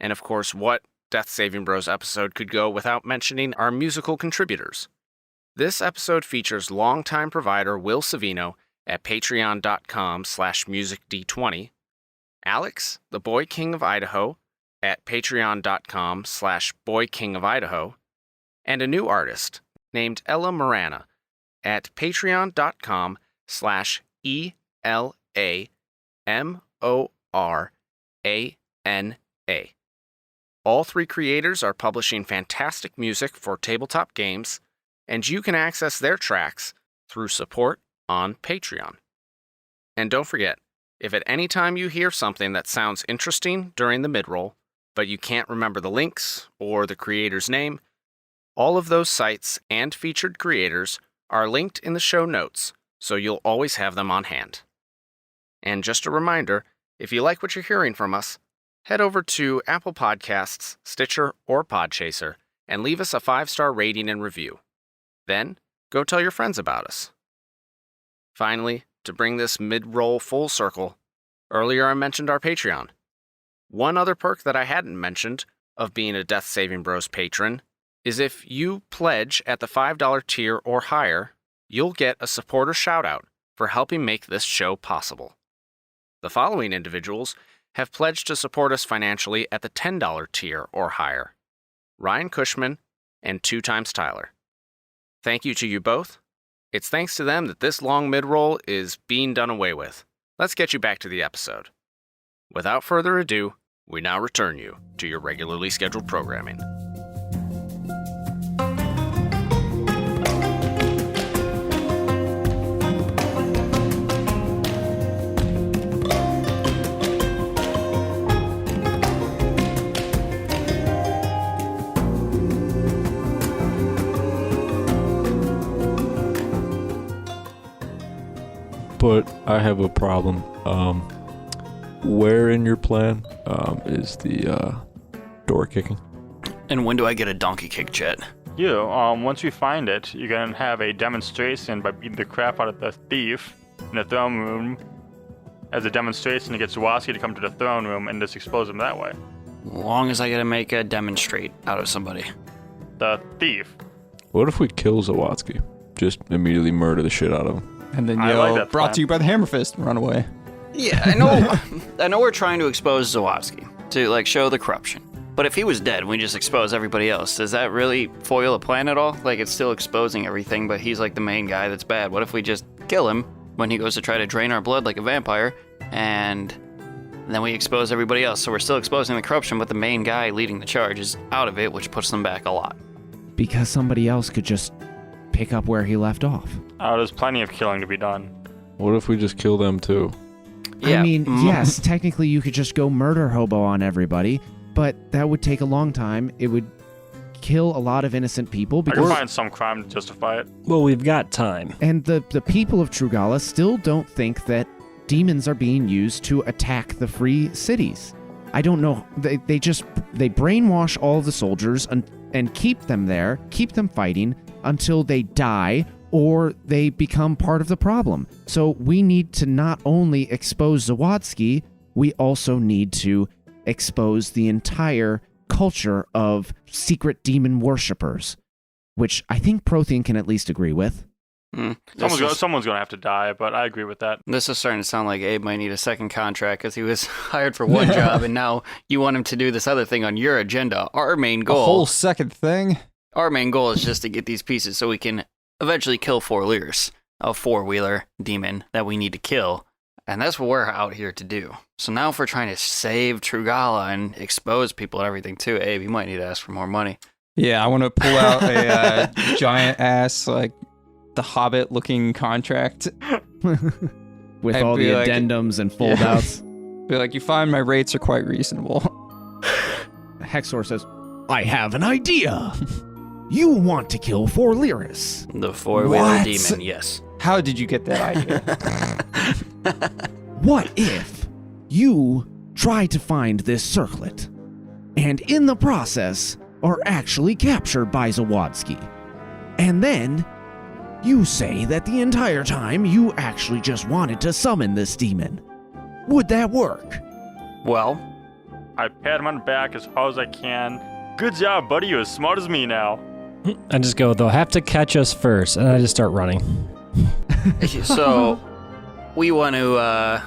And of course, what Death Saving Bros episode could go without mentioning our musical contributors. This episode features longtime provider Will Savino at patreon.com/musicd20, Alex, the Boy King of Idaho, at patreon.com/boykingofIdaho, and a new artist named Ella Morana at patreon.com/ELAMORANA. All three creators are publishing fantastic music for tabletop games, and you can access their tracks through support on Patreon. And don't forget, if at any time you hear something that sounds interesting during the mid-roll, but you can't remember the links or the creator's name, all of those sites and featured creators are linked in the show notes, so you'll always have them on hand. And just a reminder, if you like what you're hearing from us, head over to Apple Podcasts, Stitcher, or Podchaser and leave us a 5-star rating and review. Then, go tell your friends about us. Finally, to bring this mid-roll full circle, earlier I mentioned our Patreon. One other perk that I hadn't mentioned of being a Death Saving Bros patron is if you pledge at the $5 tier or higher, you'll get a supporter shout-out for helping make this show possible. The following individuals have pledged to support us financially at the $10 tier or higher: Ryan Cushman and 2x Tyler. Thank you to you both. It's thanks to them that this long mid-roll is being done away with. Let's get you back to the episode. Without further ado, we now return you to your regularly scheduled programming. But I have a problem. Where in your plan is the door kicking. And when do I get a donkey kick, Jet? Once we find it, you're gonna have a demonstration by beating the crap out of the thief in the throne room as a demonstration to get Zawadski to come to the throne room and just expose him that way. As long as I gotta make a demonstrate out of somebody. The thief. What if we kill Zawadski? Just immediately murder the shit out of him. And then I yell, like that brought plan. to you by the Hammer Fist, and run away. Yeah, I know. I know we're trying to expose Zawadski to like show the corruption. But if he was dead, we just expose everybody else. Does that really foil a plan at all? Like it's still exposing everything, but he's like the main guy that's bad. What if we just kill him when he goes to try to drain our blood like a vampire, and then we expose everybody else? So we're still exposing the corruption, but the main guy leading the charge is out of it, which puts them back a lot. Because somebody else could just pick up where he left off. There's plenty of killing to be done. What if we just kill them too? Yeah. I mean, mm, yes, technically you could just go murder Hobo on everybody, but that would take a long time. It would kill a lot of innocent people I can because find some crime to justify it. Well, we've got time. and the people of Trugala still don't think that demons are being used to attack the free cities. I don't know. They brainwash all the soldiers and keep them there, keep them fighting until they die or they become part of the problem. So we need to not only expose Zawadski, we also need to expose the entire culture of secret demon worshippers, which I think Prothean can at least agree with. Someone's gonna have to die, but I agree with that. This is starting to sound like Abe might need a second contract because he was hired for one job, and now you want him to do this other thing on your agenda. Our main A goal, whole second thing. our main goal is just to get these pieces so we can eventually kill 4 Lyrs, a 4-wheeler demon that we need to kill, and that's what we're out here to do. So now if we're trying to save Trugala and expose people and everything too, Abe, you might need to ask for more money. Yeah, I want to pull out a giant ass, like, the Hobbit-looking contract. With I'd all be the like- addendums and Yeah. foldouts. Be like, you find my rates are quite reasonable. Hexor says, I have an idea. You want to kill 4 Lyris. The 4-wheeler What? demon, yes. How did you get that idea? What if you try to find this circlet, and in the process are actually captured by Zawadski, and then you say that the entire time you actually just wanted to summon this demon? Would that work? Well, I pat him on the back as hard as I can. Good job, buddy. You're as smart as me now. I just go, they'll have to catch us first, and I just start running. so we want to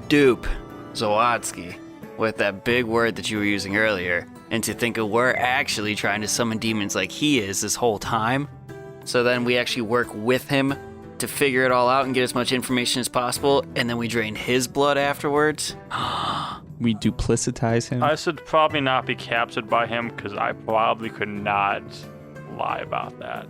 dupe Zawadski with that big word that you were using earlier, and to think of we're actually trying to summon demons like he is this whole time. So then we actually work with him to figure it all out and get as much information as possible, and then we drain his blood afterwards. We duplicitize him. I should probably not be captured by him because I probably could not lie about that.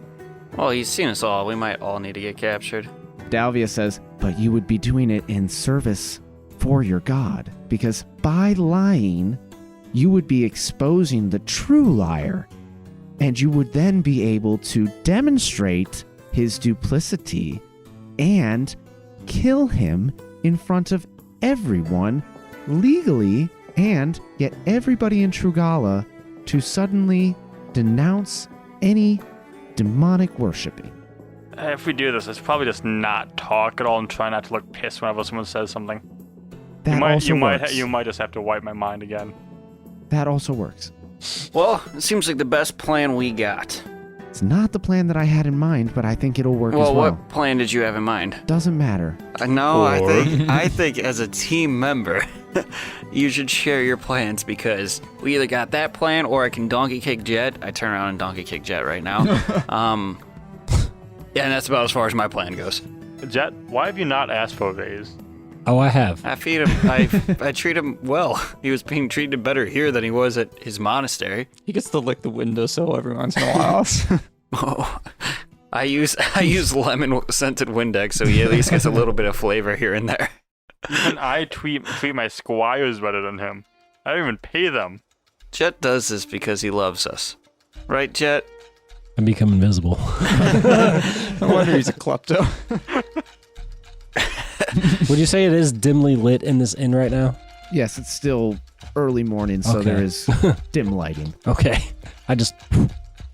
Well, he's seen us all. We might all need to get captured. Dalvia says, but you would be doing it in service for your god, because by lying, you would be exposing the true liar, and you would then be able to demonstrate his duplicity and kill him in front of everyone legally and get everybody in Trugala to suddenly denounce any demonic worshiping. If we do this, let's probably just not talk at all and try not to look pissed whenever someone says something. That also works. You might just have to wipe my mind again. That also works. Well, it seems like the best plan we got. It's not the plan that I had in mind, but I think it'll work as Well, well. what plan did you have in mind? Doesn't matter. No, Or- I think as a team member, you should share your plans because we either got that plan or I can donkey kick Jet. I turn around and donkey kick Jet right now. Yeah, and that's about as far as my plan goes. Jet, why have you not asked for a raise? Oh, I have. I feed him. I treat him well. He was being treated better here than he was at his monastery. He gets to lick the windowsill every once in a while. Oh, I use lemon scented Windex, so he at least gets a little bit of flavor here and there. Even I treat my squires better than him. I don't even pay them. Jet does this because he loves us, right, Jet? I become invisible. No wonder he's a klepto. Would you say it is dimly lit in this inn right now? Yes, it's still early morning, so Okay. there is dim lighting. Okay. I just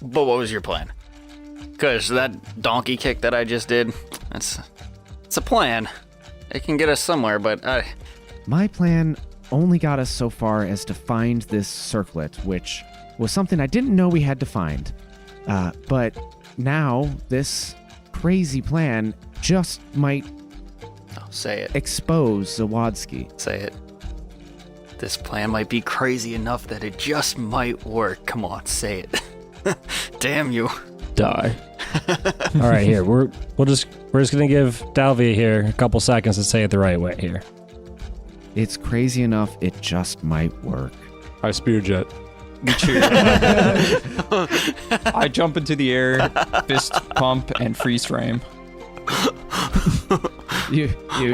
But what was your plan? Because that donkey kick that I just did, it's a plan. It can get us somewhere, but My plan only got us so far as to find this circlet, which was something I didn't know we had to find. But now this crazy plan just might say it. expose Zawadski. Say it. This plan might be crazy enough that it just might work. Come on, say it. Damn you. Die. all right. Here, we're just gonna give Dalvia here a couple seconds to say it the right way here. It's crazy enough, it just might work. I spear jet. Me too. I jump into the air, fist pump, and freeze frame.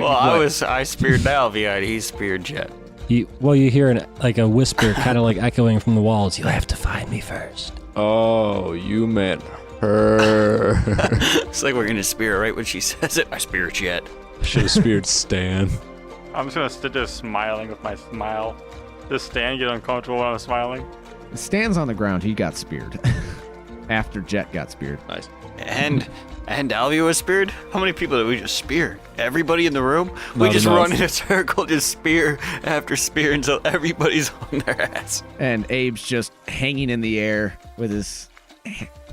I speared Dalvia, and he speared Jet. You hear a whisper, kind of like echoing from the walls. You have to find me first. Oh, you meant her. It's like we're gonna spear her right when she says it. I spear Jet. Should have speared Stan. I'm just gonna sit there smiling with my smile. Does Stan get uncomfortable when I'm smiling? Stan's on the ground, he got speared. After Jet got speared. Nice. And Dalvia was speared? How many people did we just spear? Everybody in the room? We Not just enough. run in a circle, just spear after spear until everybody's on their ass. And Abe's just hanging in the air with his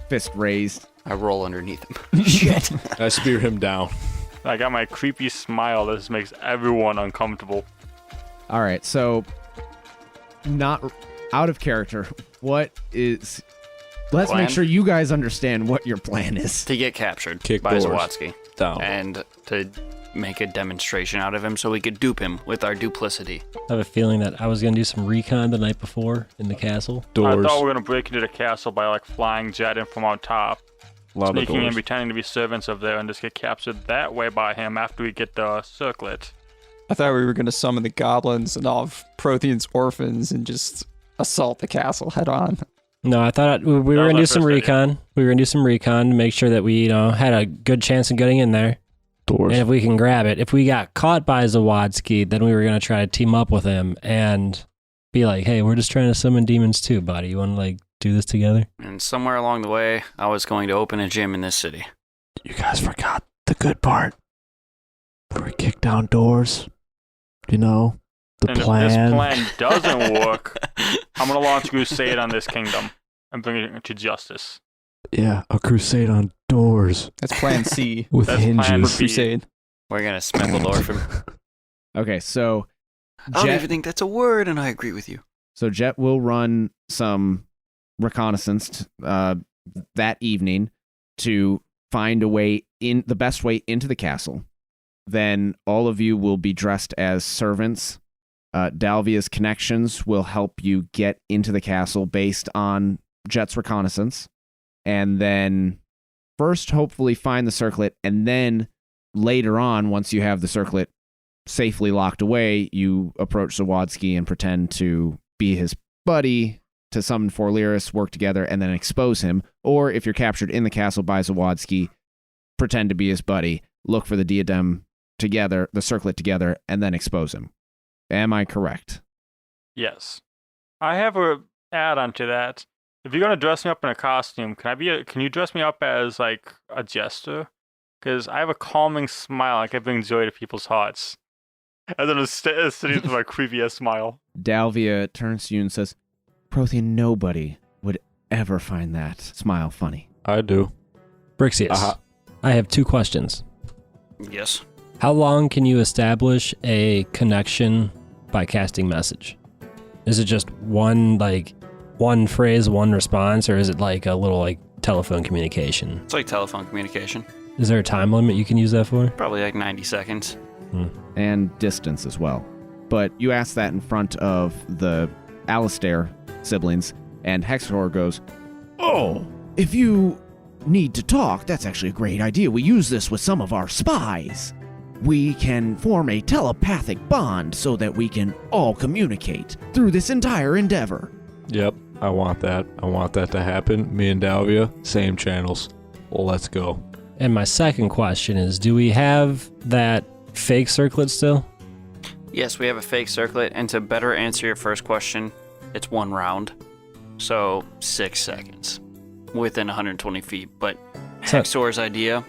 fist raised. I roll underneath him. Shit. I spear him down. I got my creepy smile that just makes everyone uncomfortable. All right, so not out of character. What is... Let's Plan? make sure you guys understand what your plan is. To get captured Kick by doors. Zawatsky. Down. And to make a demonstration out of him so we could dupe him with our duplicity. I have a feeling that I was gonna do some recon the night before in the castle. Doors. I thought we were gonna break into the castle by like flying Jet in from on top, A lot of sneaking in, doors. pretending to be servants of there, and just get captured that way by him after we get the circlet. I thought we were going to summon the goblins and all of Prothean's orphans and just assault the castle head on. No, I thought we were was gonna my do some first idea. recon. We were gonna do some recon to make sure that we, had a good chance of getting in there. Doors. And if we can grab it, if we got caught by Zawadski, then we were gonna try to team up with him and be like, "Hey, we're just trying to summon demons too, buddy. You want to do this together?" And somewhere along the way, I was going to open a gym in this city. You guys forgot the good part. Where we kick down doors. You know, the And plan. if this plan doesn't work, I'm gonna launch a crusade on this kingdom and bring it to justice. Yeah, a crusade on doors That's plan C. with That's plan hinges. B. Crusade. We're going to Smeckledorf him. Okay, so I don't Jet, even think that's a word, and I agree with you. so Jet will run some reconnaissance that evening to find a way in, the best way into the castle. Then all of you will be dressed as servants. Dalvia's connections will help you get into the castle based on Jet's reconnaissance. And then first, hopefully, find the circlet. And then later on, once you have the circlet safely locked away, you approach Zawadski and pretend to be his buddy to summon Forliris, work together, and then expose him. Or if you're captured in the castle by Zawadski, pretend to be his buddy, look for the diadem together, the circlet together, and then expose him. Am I correct? Yes. I have a add-on to that. If you're gonna dress me up in a costume, can you dress me up as like a jester? Because I have a calming smile I can bring joy to people's hearts. And then sitting with my creepy-ass smile. Dalvia turns to you and says, Prothean, nobody would ever find that smile funny. I do. Brixius, I have 2 questions. Yes. How long can you establish a connection by casting message? Is it just one phrase, one response, or is it like a little telephone communication? It's like telephone communication. Is there a time limit you can use that for? Probably like 90 seconds. And distance as well. But you ask that in front of the Alistair siblings, and Hexor goes, Oh, if you need to talk, that's actually a great idea. We use this with some of our spies. We can form a telepathic bond so that we can all communicate through this entire endeavor. Yep, I want that. I want that to happen. Me and Dalvia, same channels. Well, let's go. And my second question is, do we have that fake circlet still? Yes, we have a fake circlet, and to better answer your first question, it's 1 round. So 6 seconds within 120 feet. But So- Hexor's idea,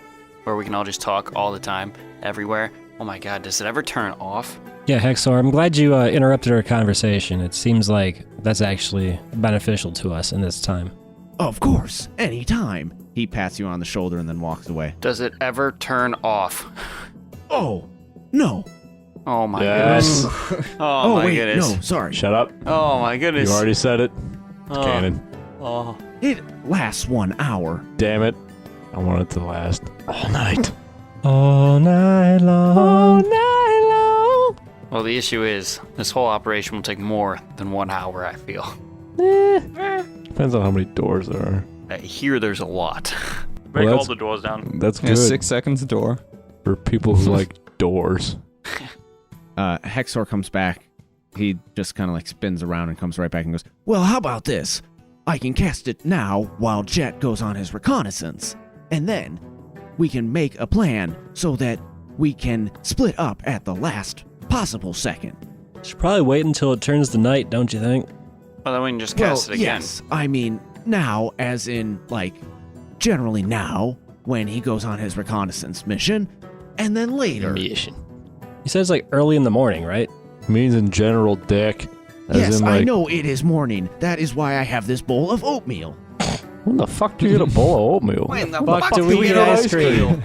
where we can all just talk all the time, everywhere. Oh my god, does it ever turn off? Yeah, Hexor, I'm glad you interrupted our conversation. It seems like that's actually beneficial to us in this time. Of course, anytime. He pats you on the shoulder and then walks away. Does it ever turn off? Oh, no. Oh my Yes. goodness. Oh, my wait, goodness. no, sorry. Shut up. Oh my goodness. You already said it. It's Oh. canon. Oh. It lasts 1 hour. Damn it. I want it to last all night. All night long. Well, the issue is, this whole operation will take more than 1 hour, I feel. Depends on how many doors there are. I hear there's a lot. Break Well, all that's- the doors down. That's Yeah, good 6 seconds a door. for people who like doors. Hexor comes back. He just kind of like spins around and comes right back and goes, well, how about this? I can cast it now while Jet goes on his reconnaissance. And then we can make a plan so that we can split up at the last possible second. Should probably wait until it turns to night, don't you think? Well, then we can just cast well, it again. yes. I mean, now, as in, like, generally now, when he goes on his reconnaissance mission, and then later. He says like early in the morning, right? Means in general, dick. As Yes, in, I like, know it is morning. That is why I have this bowl of oatmeal. When the fuck do you get a bowl of oatmeal? When the Fuck do we get ice cream?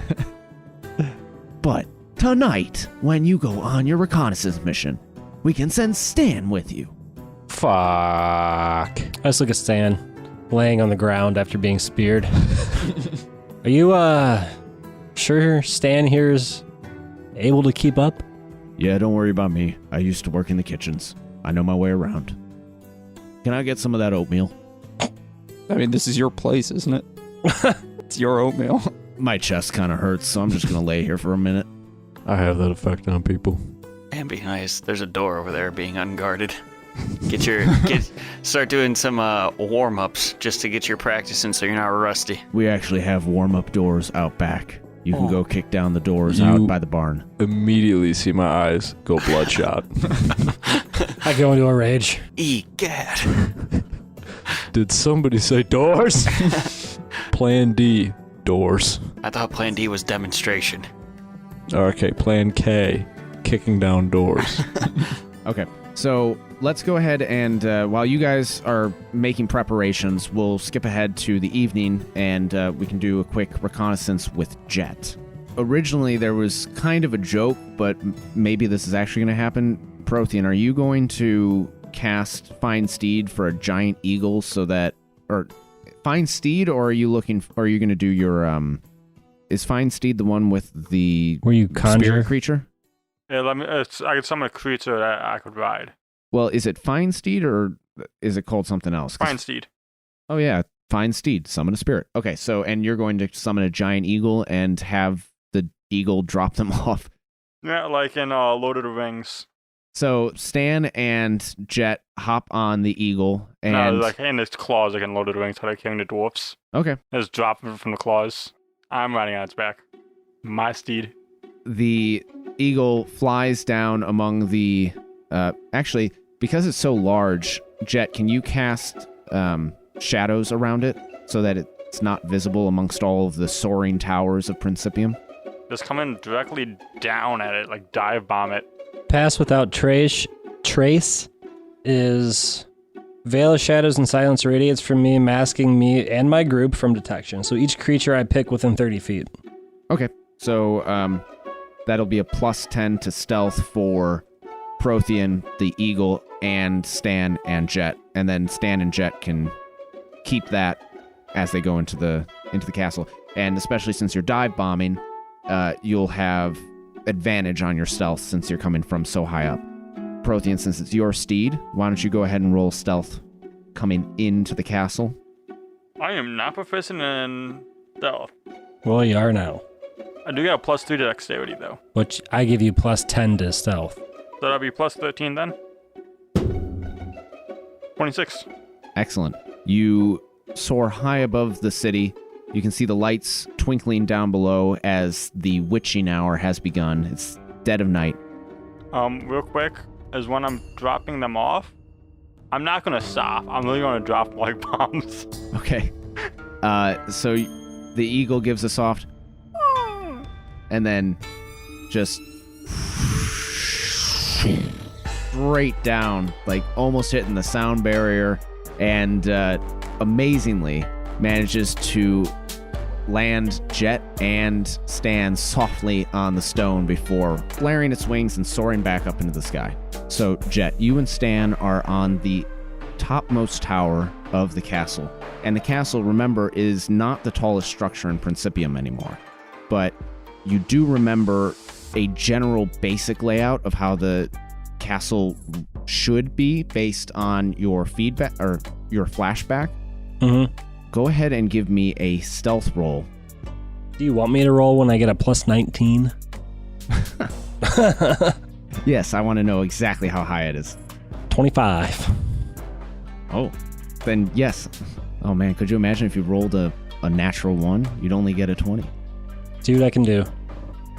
But tonight, when you go on your reconnaissance mission, we can send Stan with you. Fuck. I just look at Stan, laying on the ground after being speared. Are you, sure Stan here's able to keep up? Yeah, don't worry about me. I used to work in the kitchens. I know my way around. Can I get some of that oatmeal? I mean, this is your place, isn't it? It's your oatmeal. My chest kind of hurts, so I'm just going to lay here for a minute. I have that effect on people. And be nice. There's a door over there being unguarded. Start doing some warm-ups just to get your practice in so you're not rusty. We actually have warm-up doors out back. You can Oh. go kick down the doors You- out by the barn. Immediately see my eyes go bloodshot. I go into a rage. Egad. Did somebody say doors? Plan D, doors. I thought Plan D was demonstration. Okay, Plan K, kicking down doors. Okay, so let's go ahead and while you guys are making preparations, we'll skip ahead to the evening and we can do a quick reconnaissance with Jet. Originally, there was kind of a joke, but maybe this is actually going to happen. Prothean, are you going to cast Find Steed for a giant eagle so that, or Find Steed, or are you looking? Or are you going to do your? Is Find Steed the one with the Where you conjure? spirit creature? Yeah, I could summon a creature that I could ride. Well, is it Find Steed or is it called something else? 'Cause- Fine steed. Oh yeah, Find Steed, summon a spirit. Okay, so and you're going to summon a giant eagle and have the eagle drop them off. Yeah, like in Lord of the Rings. So Stan and Jet hop on the eagle and No, like in its claws, like in Lord of the Rings, how they killing the dwarfs. okay, Just drop it from the claws. I'm riding on its back. My steed. the eagle flies down among the. Actually, because it's so large, Jet, can you cast shadows around it so that it's not visible amongst all of the soaring towers of Principium? Just coming directly down at it, like dive bomb it. Pass without trace is veil of shadows and silence radiates from me, masking me and my group from detection. So each creature I pick within 30 feet. Okay, so that'll be a plus 10 to stealth for Prothean, the eagle, and Stan and Jet, and then Stan and Jet can keep that as they go into the castle. And especially since you're dive bombing, you'll have advantage on your stealth since you're coming from so high up. Prothean, since it's your steed, why don't you go ahead and roll stealth coming into the castle? I am not proficient in stealth. Well, you are now. I do get a plus 3 to dexterity, though. Which I give you plus 10 to stealth. So that'll be plus 13 then? 26. Excellent. You soar high above the city. You can see the lights twinkling down below as the witching hour has begun. It's dead of night. Real quick, is when I'm dropping them off, I'm not gonna stop. I'm really gonna drop like bombs. Okay. So the eagle gives a soft, and then just straight down, like almost hitting the sound barrier, and amazingly manages to land Jet and Stan softly on the stone before flaring its wings and soaring back up into the sky. So, Jet, you and Stan are on the topmost tower of the castle. And the castle, remember, is not the tallest structure in Principium anymore. But you do remember a general basic layout of how the castle should be based on your feedback or your flashback. Mm-hmm. Go ahead and give me a stealth roll. Do you want me to roll when I get a plus 19? Yes, I want to know exactly how high it is. 25. Oh, then yes. Oh man, could you imagine if you rolled a natural 1? You'd only get a 20. See what I can do.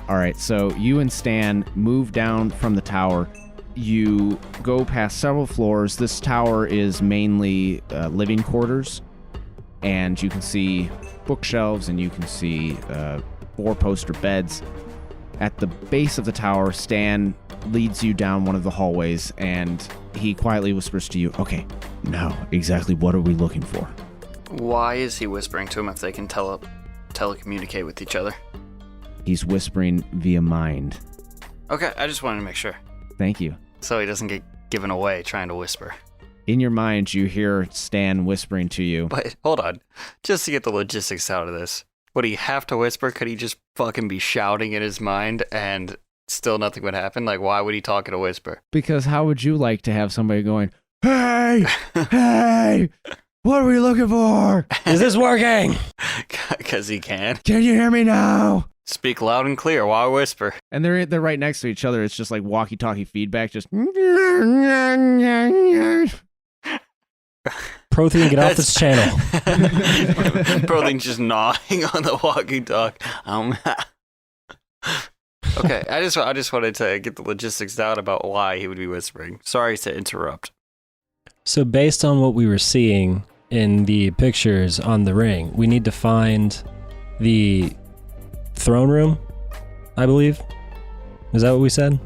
All right, so you and Stan move down from the tower. You go past several floors. This tower is mainly living quarters, and you can see bookshelves and you can see 4-poster beds. At the base of the tower, Stan leads you down one of the hallways, and he quietly whispers to you, "Okay, now exactly what are we looking for?" Why is he whispering to him if they can telecommunicate with each other? He's whispering via mind. Okay, I just wanted to make sure. Thank you. So he doesn't get given away trying to whisper. In your mind, you hear Stan whispering to you. But hold on, just to get the logistics out of this, would he have to whisper? Could he just fucking be shouting in his mind and still nothing would happen? Like, why would he talk in a whisper? Because how would you like to have somebody going, "Hey, hey, what are we looking for? Is this working? Because he can. Can you hear me now?" Speak loud and clear. Why whisper? And they're right next to each other. It's just like walkie-talkie feedback. Just. Prothean, get off this channel. Prothean just gnawing on the walkie-talkie. Okay, I just wanted to get the logistics down about why he would be whispering. Sorry to interrupt. So based on what we were seeing in the pictures on the ring, we need to find the throne room, I believe. Is that what we said?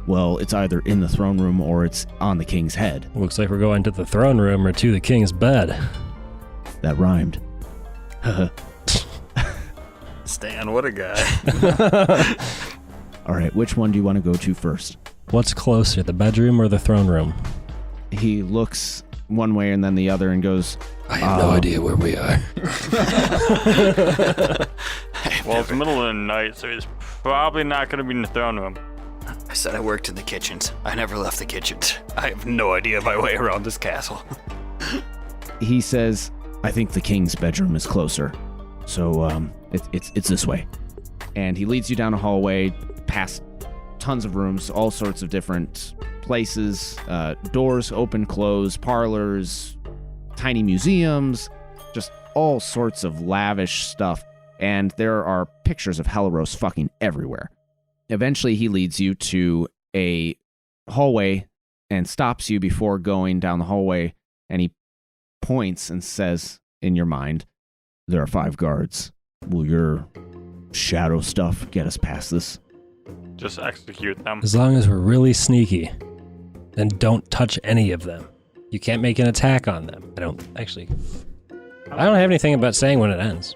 Well, it's either in the throne room or it's on the king's head. Looks like we're going to the throne room or to the king's bed. That rhymed. Stan, what a guy. All right, which one do you want to go to first? What's closer, the bedroom or the throne room? He looks one way and then the other and goes, I have no idea where we are. Well, it's the middle of the night, so he's probably not going to be in the throne room. I said I worked in the kitchens. I never left the kitchens. I have no idea my way around this castle. He says, "I think the king's bedroom is closer. So, it's this way." And he leads you down a hallway, past tons of rooms, all sorts of different places, doors open, close, parlors, tiny museums, just all sorts of lavish stuff. And there are pictures of Helaros fucking everywhere. Eventually, he leads you to a hallway and stops you before going down the hallway, and he points and says in your mind, "There are 5 guards. Will your shadow stuff get us past this?" Just execute them. As long as we're really sneaky, then don't touch any of them. You can't make an attack on them. I don't have anything about saying when it ends.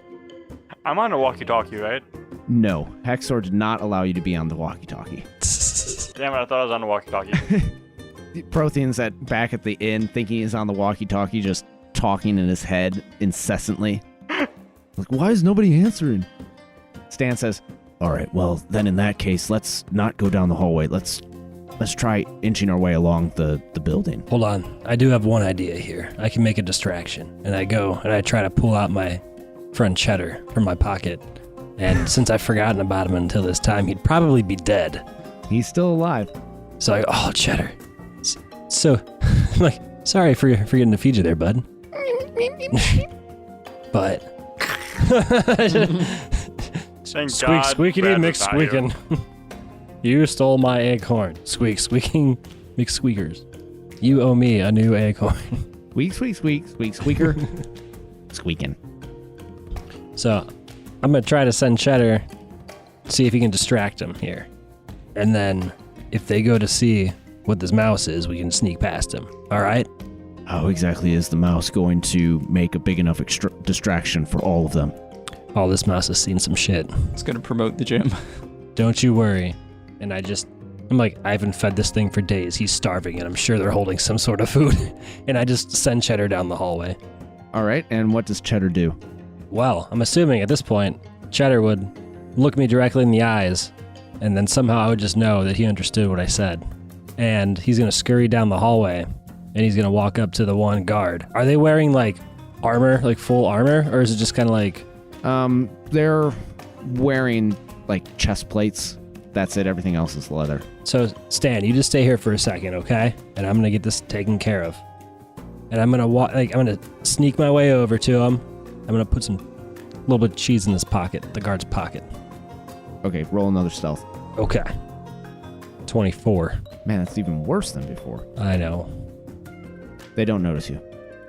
I'm on a walkie-talkie, right? No, Hexor did not allow you to be on the walkie-talkie. Damn it, I thought I was on the walkie-talkie. Prothean's back at the inn thinking he's on the walkie-talkie, just talking in his head incessantly. Like, why is nobody answering? Stan says, "All right, well, then in that case, let's not go down the hallway. Let's try inching our way along the building." Hold on. I do have one idea here. I can make a distraction. And I go and I try to pull out my friend Cheddar from my pocket. And since I've forgotten about him until this time, he'd probably be dead. He's still alive. So I go, "Oh, Cheddar. So, like, sorry for getting to feed you there, bud." But... Thank God squeaky Brad mix was not here. squeaking. You stole my acorn. Squeak, squeaking McSqueakers. You owe me a new acorn. Squeak, squeak, squeak, squeak, squeaker. Squeaking. So, I'm going to try to send Cheddar, see if he can distract him here. And then, if they go to see what this mouse is, we can sneak past him. All right? How exactly is the mouse going to make a big enough distraction for all of them? Oh, this mouse has seen some shit. It's going to promote the gym. Don't you worry. And I'm like, I haven't fed this thing for days. He's starving, and I'm sure they're holding some sort of food. And I just send Cheddar down the hallway. All right, and what does Cheddar do? Well, I'm assuming at this point, Cheddar would look me directly in the eyes, and then somehow I would just know that he understood what I said. And he's going to scurry down the hallway, and he's going to walk up to the one guard. Are they wearing, like, armor, like full armor, or is it just kind of like... They're wearing, like, chest plates. That's it. Everything else is leather. So, Stan, you just stay here for a second, okay? And I'm going to get this taken care of. And I'm going to I'm going to sneak my way over to him. I'm going to put a little bit of cheese in this pocket, the guard's pocket. Okay, roll another stealth. Okay. 24. Man, that's even worse than before. I know. They don't notice you.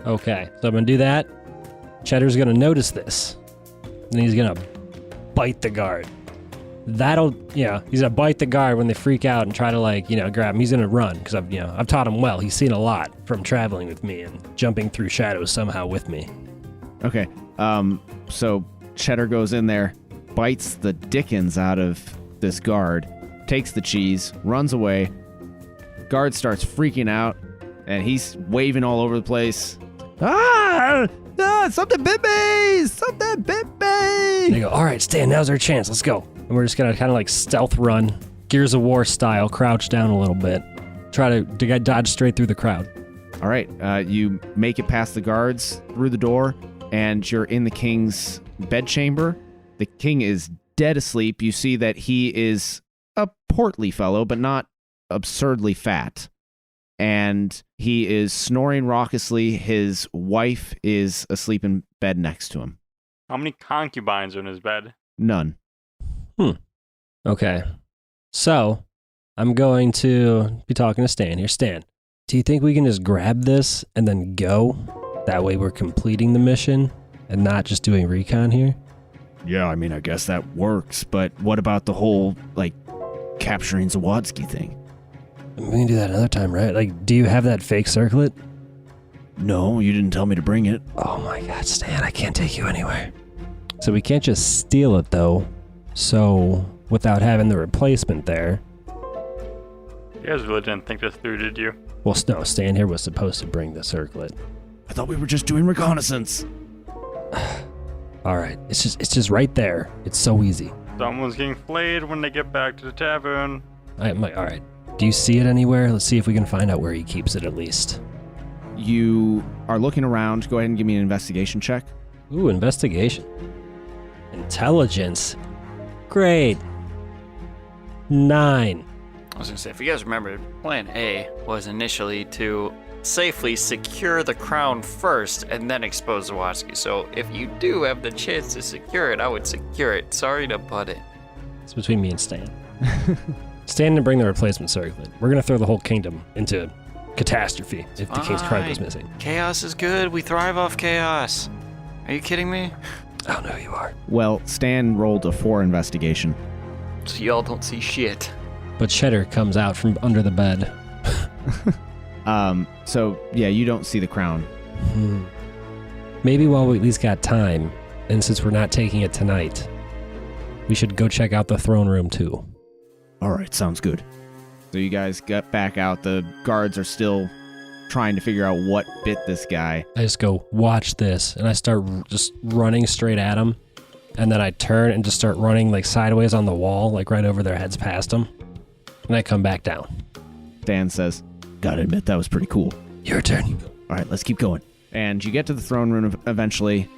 Okay, so I'm going to do that. Cheddar's going to notice this. And he's going to bite the guard. He's going to bite the guard when they freak out and try to, grab him. He's going to run because I've taught him well. He's seen a lot from traveling with me and jumping through shadows somehow with me. Okay, so Cheddar goes in there, bites the dickens out of this guard, takes the cheese, runs away. Guard starts freaking out, and he's waving all over the place. Something bit me! Something bit me! They go, all right, Stan, now's our chance. Let's go. And we're just going to kind of like stealth run, Gears of War style, crouch down a little bit, try to dodge straight through the crowd. All right, you make it past the guards through the door, and you're in the king's bedchamber. The king is dead asleep. You see that he is a portly fellow, but not absurdly fat. And he is snoring raucously. His wife is asleep in bed next to him. How many concubines are in his bed? None. Okay. So, I'm going to be talking to Stan here. Stan, do you think we can just grab this and then go? That way we're completing the mission and not just doing recon here? Yeah, I mean, I guess that works, but what about the whole, capturing Zawadzki thing? We can do that another time, right? Like, do you have that fake circlet? No, you didn't tell me to bring it. Oh my god, Stan, I can't take you anywhere. So we can't just steal it, though. So, without having the replacement there... You guys really didn't think this through, did you? Well, no, Stan here was supposed to bring the circlet. I thought we were just doing reconnaissance. Alright, it's just right there. It's so easy. Someone's getting flayed when they get back to the tavern. I'm like, alright. Do you see it anywhere? Let's see if we can find out where he keeps it at least. You are looking around. Go ahead and give me an investigation check. Ooh, investigation. Intelligence. Great. 9. I was going to say, if you guys remember, plan A was initially to safely secure the crown first and then expose Zawadzki. So if you do have the chance to secure it, I would secure it. Sorry to butt it. It's between me and Stan. Stan to bring the replacement circlet. We're going to throw the whole kingdom into catastrophe if the king's crown goes missing. Chaos is good. We thrive off chaos. Are you kidding me? I don't know who you are. Well, Stan rolled a 4 investigation. So y'all don't see shit. But Cheddar comes out from under the bed. So, yeah, you don't see the crown. Maybe while we at least got time, and since we're not taking it tonight, we should go check out the throne room too. All right, sounds good. So you guys get back out. The guards are still trying to figure out what bit this guy. I just go, watch this, and I start just running straight at him, and then I turn and just start running sideways on the wall, right over their heads past them, and I come back down. Dan says, gotta admit, that was pretty cool. Your turn. All right, let's keep going. And you get to the throne room eventually.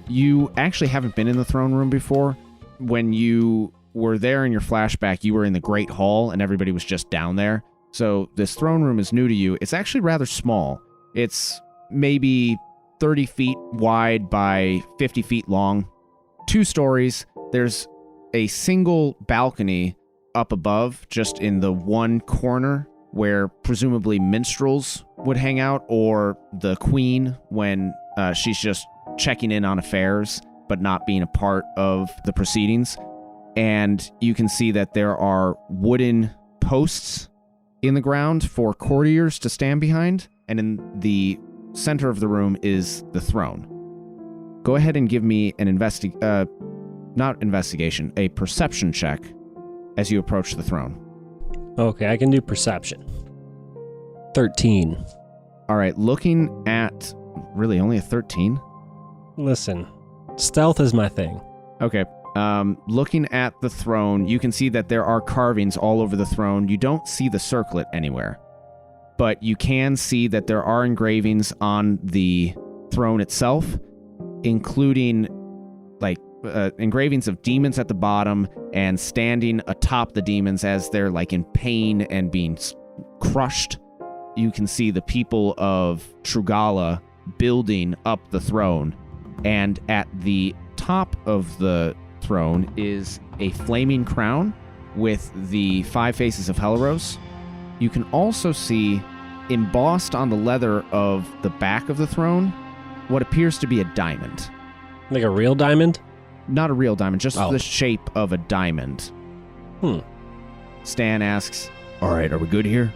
You actually haven't been in the throne room before. When you were there in your flashback, you were in the Great Hall, and everybody was just down there. So this throne room is new to you. It's actually rather small. It's maybe 30 feet wide by 50 feet long. 2 stories. There's a single balcony up above, just in the one corner where presumably minstrels would hang out, or the queen when she's just checking in on affairs but not being a part of the proceedings. And you can see that there are wooden posts in the ground for courtiers to stand behind, and in the center of the room is the throne. Go ahead and give me an a perception check as you approach the throne. Okay, I can do perception. 13. All right, looking at really only a 13. Listen, stealth is my thing. Okay. Looking at the throne, you can see that there are carvings all over the throne. You don't see the circlet anywhere, but you can see that there are engravings on the throne itself, including engravings of demons at the bottom and standing atop the demons as they're like in pain and being crushed. You can see the people of Trugala building up the throne, and at the top of the throne is a flaming crown with the 5 faces of Helaros. You can also see embossed on the leather of the back of the throne what appears to be a diamond. Like a real diamond? Not a real diamond, just Oh. the shape of a diamond. Stan asks, "All right, are we good here?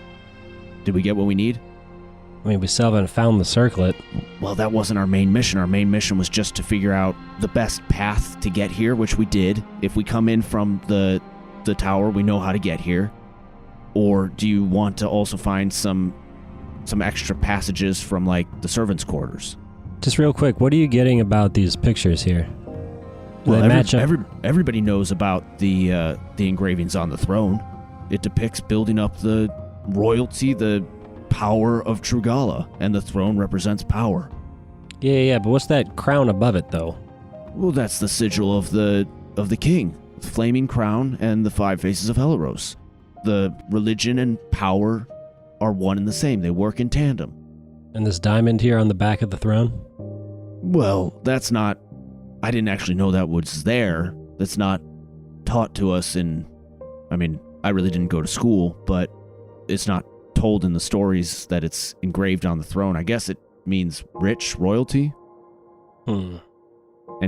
Did we get what we need?" I mean, we still haven't found the circlet. Well, that wasn't our main mission. Our main mission was just to figure out the best path to get here, which we did. If we come in from the tower, we know how to get here. Or do you want to also find some extra passages from, like, the servants' quarters? Just real quick, what are you getting about these pictures here? Do they match up? Everybody knows about the engravings on the throne. It depicts building up the royalty, the power of Trugala, and the throne represents power. Yeah, but what's that crown above it, though? Well, that's the sigil of the king, the flaming crown and the 5 faces of Helaros. The religion and power are one and the same. They work in tandem. And this diamond here on the back of the throne? Well, that's not... I didn't actually know that was there. That's not taught to us in... I mean, I really didn't go to school, but it's not told in the stories that it's engraved on the throne. I guess it means rich royalty. And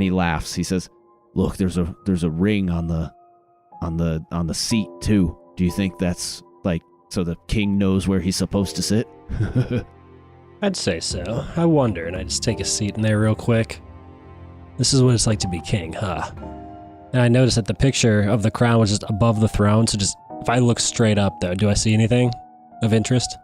he laughs. He says, "Look, there's a ring on the seat too. Do you think that's like so the king knows where he's supposed to sit?" I'd say so. I wonder, and I just take a seat in there real quick. This is what it's like to be king, huh? And I noticed that the picture of the crown was just above the throne, so just if I look straight up though, do I see anything of interest?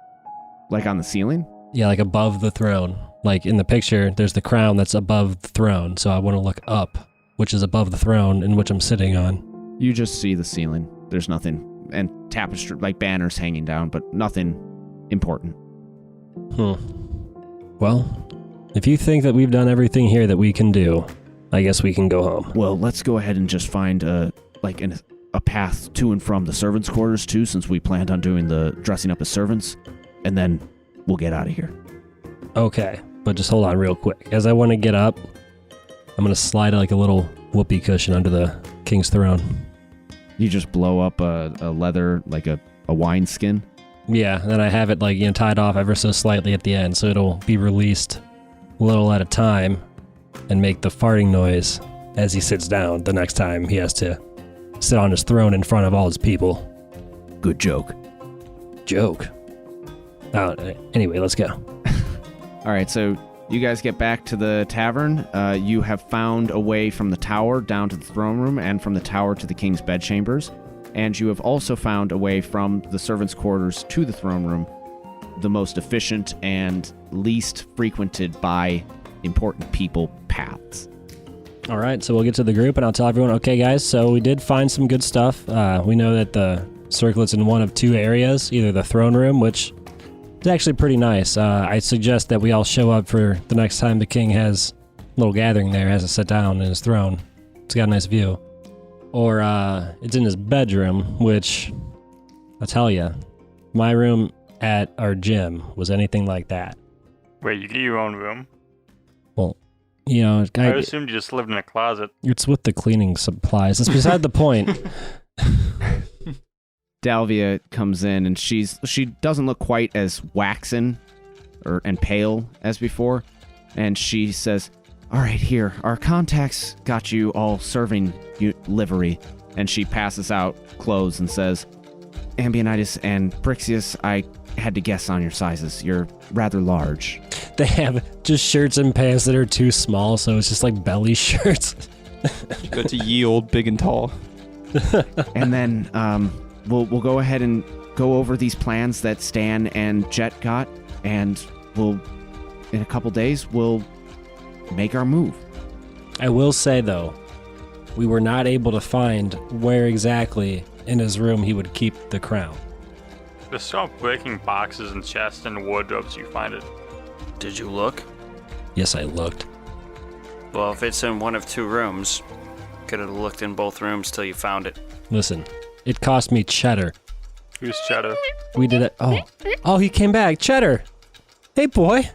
Like on the ceiling? Yeah, like above the throne. Like in the picture, there's the crown that's above the throne, so I want to look up, which is above the throne in which I'm sitting on. You just see the ceiling. There's nothing. And tapestry, like banners hanging down, but nothing important. Well, if you think that we've done everything here that we can do, I guess we can go home. Well, let's go ahead and just find a path to and from the servants' quarters too, since we planned on doing the dressing up as servants, and then we'll get out of here. Okay, but just hold on real quick. As I want to get up, I'm going to slide like a little whoopee cushion under the king's throne. You just blow up a leather, like a wine skin? Yeah, and then I have it like, tied off ever so slightly at the end, so it'll be released a little at a time and make the farting noise as he sits down the next time he has to sit on his throne in front of all his people. Good joke. Joke. Oh, anyway, let's go. All right, so you guys get back to the tavern. You have found a way from the tower down to the throne room and from the tower to the king's bedchambers. And you have also found a way from the servants' quarters to the throne room, the most efficient and least frequented by important people paths. All right, so we'll get to the group and I'll tell everyone, okay, guys, so we did find some good stuff. We know that the circlet's in one of 2 areas, either the throne room, which is actually pretty nice. I suggest that we all show up for the next time the king has a little gathering there, has to sit down in his throne. It's got a nice view. Or it's in his bedroom, which, I'll tell you, my room at our gym was anything like that. Wait, you get your own room? Well, I assumed you just lived in a closet. It's with the cleaning supplies. That's beside the point. Dalvia comes in, and she doesn't look quite as waxen and pale as before, and she says, "All right, here, our contacts got you all serving livery," and she passes out clothes and says, "Ambionitis and Brixius, I had to guess on your sizes. You're rather large." They have just shirts and pants that are too small, so it's just like belly shirts. Go to ye old big and tall. And then we'll go ahead and go over these plans that Stan and Jet got, and in a couple days, we'll make our move. I will say, though, we were not able to find where exactly in his room he would keep the crown. Just start breaking boxes and chests and wardrobes you find it. Did you look? Yes, I looked. Well, if it's in one of two rooms, could have looked in both rooms till you found it. Listen, it cost me Cheddar. Who's Cheddar? We did it. Oh, he came back. Cheddar. Hey, boy.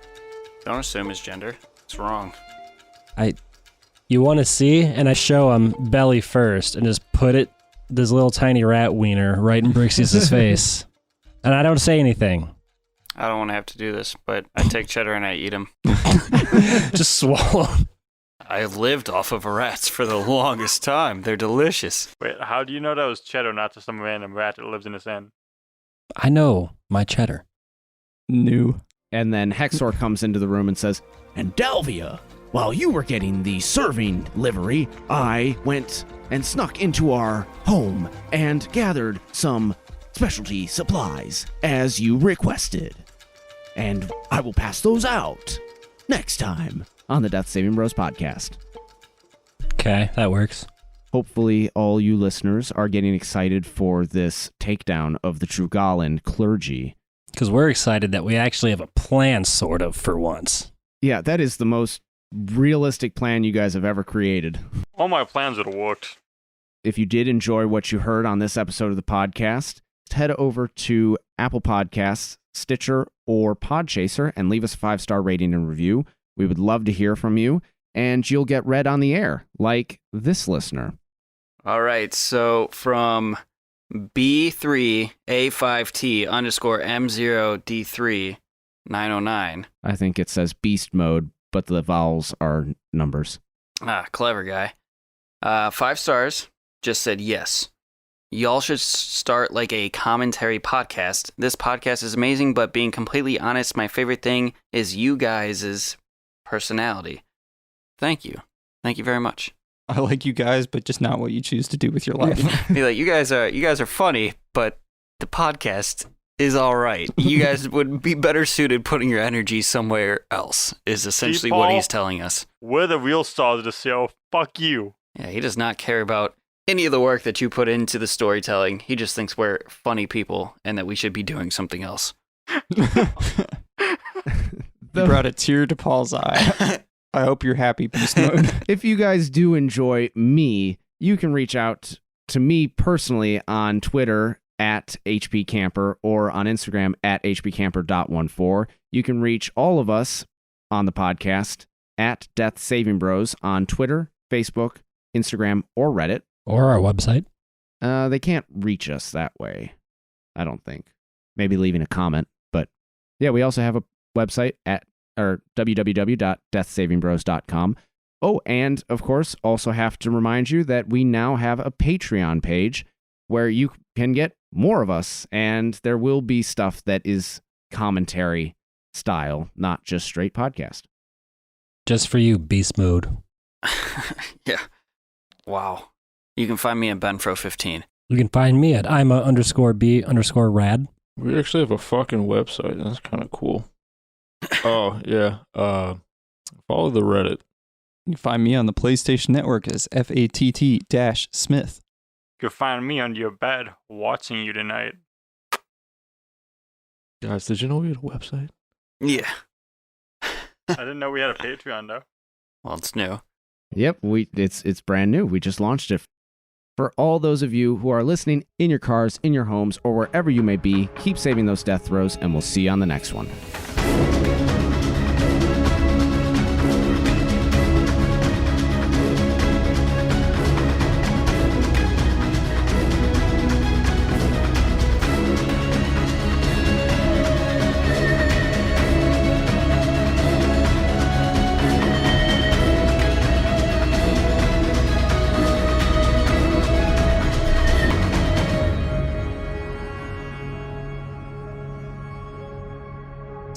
Don't assume his gender. It's wrong. You want to see? And I show him belly first and just put this little tiny rat wiener right in Brixius' face. And I don't say anything. I don't want to have to do this, but I take Cheddar and I eat him. Just swallow. I've lived off of rats for the longest time. They're delicious. Wait, how do you know that was Cheddar, not just some random rat that lives in this inn? I know my Cheddar. New. And then Hexor comes into the room and says, "And Dalvia, while you were getting the serving livery, I went and snuck into our home and gathered some specialty supplies as you requested. And I will pass those out next time on the Death Saving Bros podcast." Okay, that works. Hopefully all you listeners are getting excited for this takedown of the Trugalan clergy. Because we're excited that we actually have a plan, sort of, for once. Yeah, that is the most realistic plan you guys have ever created. All my plans would have worked. If you did enjoy what you heard on this episode of the podcast, head over to Apple Podcasts, Stitcher, or Podchaser and leave us a 5-star rating and review. We would love to hear from you, and you'll get read on the air, like this listener. All right, so from B3A5T_M0D3909. I think it says beast mode, but the vowels are numbers. Clever guy. 5 stars, just said yes. Y'all should start like a commentary podcast. This podcast is amazing, but being completely honest, my favorite thing is you guys' personality. Thank you. Thank you very much. I like you guys, but just not what you choose to do with your life. Be like, you guys are funny, but the podcast is all right. You guys would be better suited putting your energy somewhere else, is essentially what he's telling us. We're the real stars of the show. Fuck you. Yeah, he does not care about any of the work that you put into the storytelling. He just thinks we're funny people and that we should be doing something else. You brought a tear to Paul's eye. I hope you're happy, Beast Mode. If you guys do enjoy me, you can reach out to me personally on Twitter at HPCamper or on Instagram at HPCamper.14. You can reach all of us on the podcast at Death Saving Bros on Twitter, Facebook, Instagram, or Reddit. Or our website. They can't reach us that way, I don't think. Maybe leaving a comment. But yeah, we also have a website at www.deathsavingbros.com. Oh, and of course, also have to remind you that we now have a Patreon page where you can get more of us, and there will be stuff that is commentary style, not just straight podcast. Just for you, Beast Mode. Yeah. Wow. You can find me at Benfro15. You can find me at Ima_B_rad. We actually have a fucking website. That's kind of cool. Oh, yeah. Follow the Reddit. You can find me on the PlayStation Network as FATT-Smith. You can find me under your bed watching you tonight. Guys, did you know we had a website? Yeah. I didn't know we had a Patreon, though. Well, it's new. Yep, it's brand new. We just launched it. For all those of you who are listening in your cars, in your homes, or wherever you may be, keep saving those death throws, and we'll see you on the next one.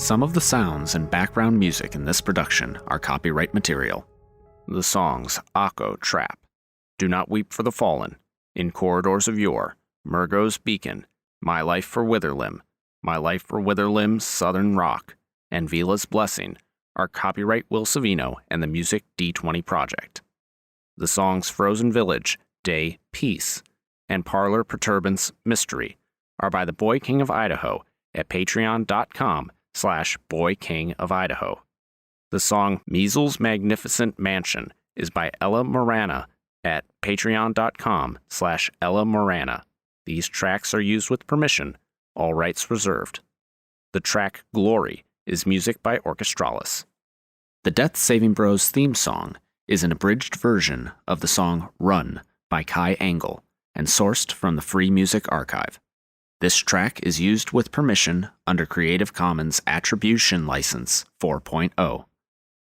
Some of the sounds and background music in this production are copyright material. The songs Akko Trap, Do Not Weep for the Fallen, In Corridors of Yore, Murgo's Beacon, My Life for Witherlim, My Life for Witherlim's Southern Rock, and Vila's Blessing are copyright Will Savino and the Music D20 Project. The songs Frozen Village, Day, Peace, and Parlor Perturbance Mystery are by the Boy King of Idaho at patreon.com/Boy King of Idaho. The song Measles Magnificent Mansion is by Ella Morana at patreon.com/Ella Morana. These tracks are used with permission, all rights reserved. The track Glory is music by Orchestralis. The Death Saving Bros theme song is an abridged version of the song Run by Kai Angle and sourced from the Free Music Archive. This track is used with permission under Creative Commons Attribution License 4.0.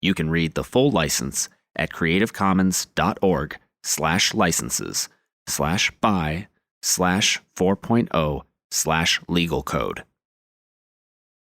You can read the full license at creativecommons.org/licenses/by/4.0/legal code.